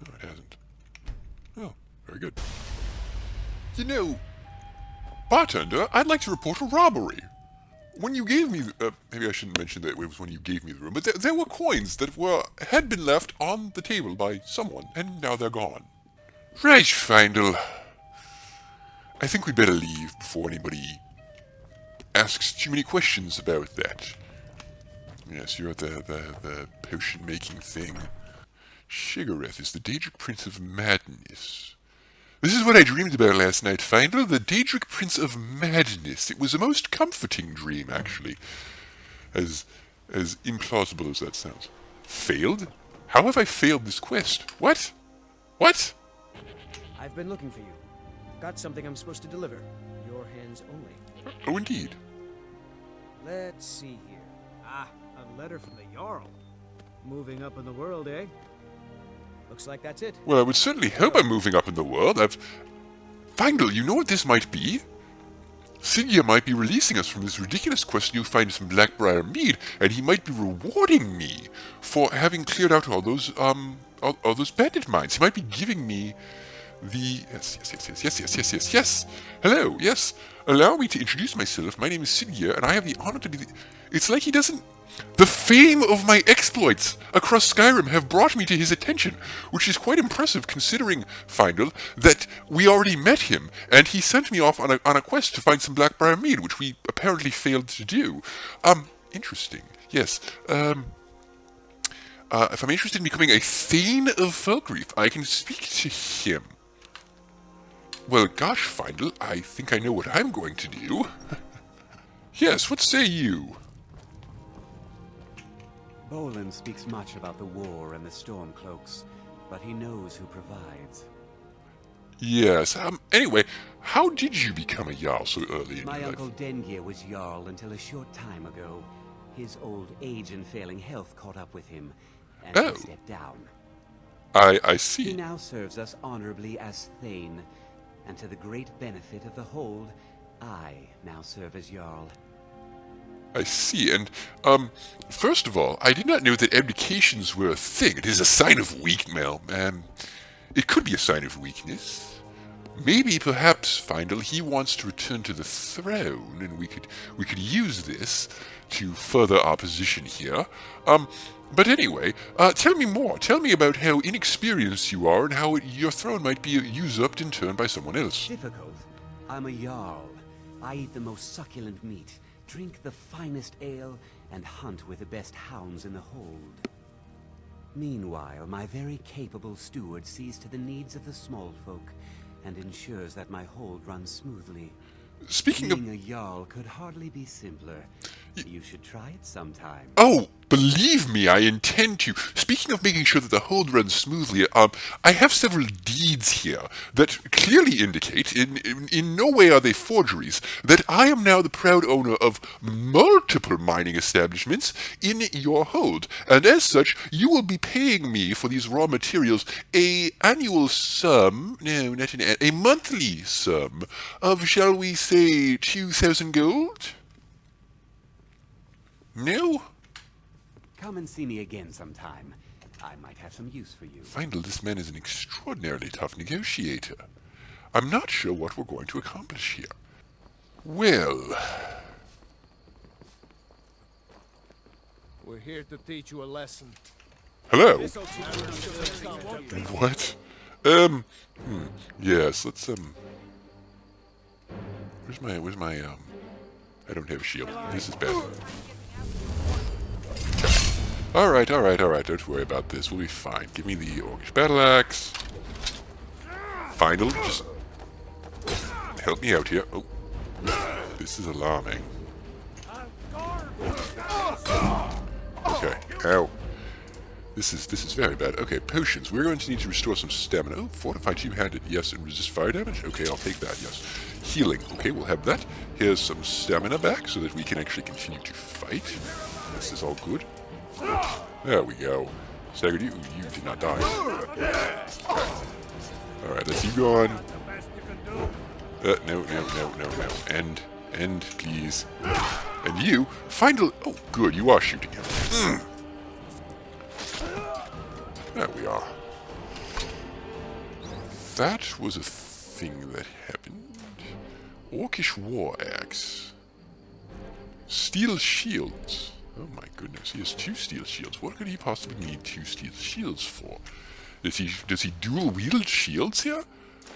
No, it hasn't. Oh, very good. You know, bartender, I'd like to report a robbery. When you gave me, maybe I shouldn't mention that it was when you gave me the room, but there were coins that had been left on the table by someone, and now they're gone. Right, Findle. I think we'd better leave before anybody asks too many questions about that. Yes, you're the potion-making thing. Shigareth is the Daedric Prince of Madness. This is what I dreamed about last night, Findle, the Daedric Prince of Madness. It was a most comforting dream, actually. As implausible as that sounds. Failed? How have I failed this quest? What? What? I've been looking for you. Got something I'm supposed to deliver. Your hands only. Oh, indeed. Let's see here. Ah, a letter from the Jarl. Moving up in the world, eh? Looks like that's it. Well, I would certainly hope I'm moving up in the world. Findle, you know what this might be? Sigya might be releasing us from this ridiculous quest to find some Blackbriar mead, and he might be rewarding me for having cleared out all those bandit mines. He might be giving me the... Yes. Hello, yes. Allow me to introduce myself. My name is Sigya, and I have the honor to be the... It's like he doesn't... The fame of my exploits across Skyrim have brought me to his attention, which is quite impressive considering, Findle, that we already met him, and he sent me off on a quest to find some Blackbriar mead, which we apparently failed to do. Interesting. Yes. If I'm interested in becoming a Thane of Falkreath, I can speak to him. Well, gosh, Findle, I think I know what I'm going to do. Yes, what say you? Bolin speaks much about the war and the Stormcloaks, but he knows who provides. Yes, anyway, how did you become a Jarl so early in My your uncle life? Dengir was Jarl until a short time ago. His old age and failing health caught up with him, and he stepped down. I see. He now serves us honorably as Thane, and to the great benefit of the Hold, I now serve as Jarl. I see, and, first of all, I did not know that abdications were a thing. It is a sign of weakness. It could be a sign of weakness. Maybe, perhaps, Findle, he wants to return to the throne, and we could use this to further our position here. But anyway, tell me more. Tell me about how inexperienced you are and how your throne might be usurped in turn by someone else. Difficult. I'm a Jarl. I eat the most succulent meat, drink the finest ale, and hunt with the best hounds in the Hold. Meanwhile, my very capable steward sees to the needs of the small folk and ensures that my Hold runs smoothly. Being a Jarl could hardly be simpler. You should try it sometime. Oh, believe me, I intend to. Speaking of making sure that the Hold runs smoothly, I have several deeds here that clearly indicate, in no way are they forgeries, that I am now the proud owner of multiple mining establishments in your Hold, and as such, you will be paying me for these raw materials a monthly sum of, shall we say, 2,000 gold? No? Come and see me again sometime. I might have some use for you. Findle, this man is an extraordinarily tough negotiator. I'm not sure what we're going to accomplish here. Well... We're here to teach you a lesson. Hello? What? Yes, let's, Where's my, I don't have a shield. This is bad. Alright, don't worry about this. We'll be fine. Give me the Orcish Battle Axe. Findle, just help me out here. Oh, this is alarming. Okay, ow. This is very bad. Okay, potions. We're going to need to restore some stamina. Oh, fortify two-handed. Yes, and resist fire damage. Okay, I'll take that, yes. Healing. Okay, we'll have that. Here's some stamina back so that we can actually continue to fight. This is all good. There we go. Staggered, you did not die. Alright, let's you go on. No. End, please. And you, Findle. Oh, good, you are shooting him. There we are. That was a thing that happened. Orcish War Axe. Steel Shields. Oh my goodness, he has 2 steel shields. What could he possibly need 2 steel shields for? Does he dual wield shields here?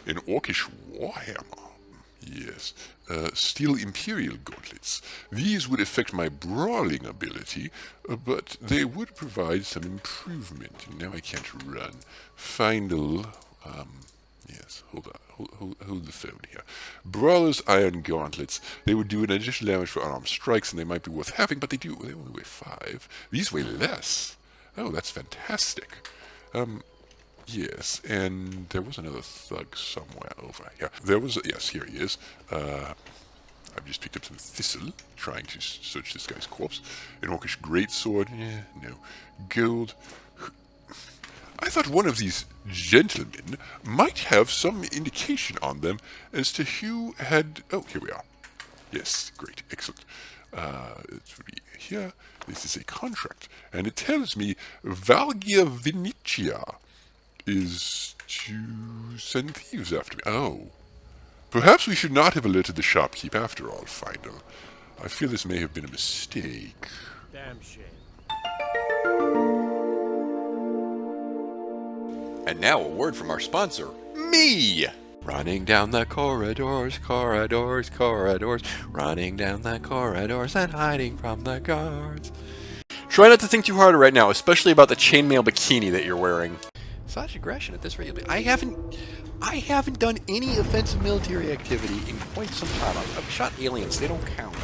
An Orcish Warhammer. Yes. Steel Imperial Gauntlets. These would affect my brawling ability, but they would provide some improvement. Now I can't run. Findle. Yes, hold on. Hold the phone here. Brawler's Iron Gauntlets. They would do an additional damage for unarmed strikes, and they might be worth having, but they only weigh 5. These weigh less. Oh, that's fantastic. Yes, and there was another thug somewhere over here. There was, yes, here he is. I've just picked up some thistle, trying to search this guy's corpse. An orcish greatsword, no. Gold. I thought one of these gentlemen might have some indication on them as to who had... Oh, here we are. Yes, great, excellent. It would be here. This is a contract, and it tells me Valgia Vinicia is to send thieves after me. Oh. Perhaps we should not have alerted the shopkeep after all, Findle. I feel this may have been a mistake. Damn shame. And now a word from our sponsor, me! Running down the corridors, corridors, corridors, running down the corridors and hiding from the guards. Try not to think too hard right now, especially about the chainmail bikini that you're wearing. Such aggression at this rate. I haven't done any offensive military activity in quite some time. I've shot aliens, they don't count.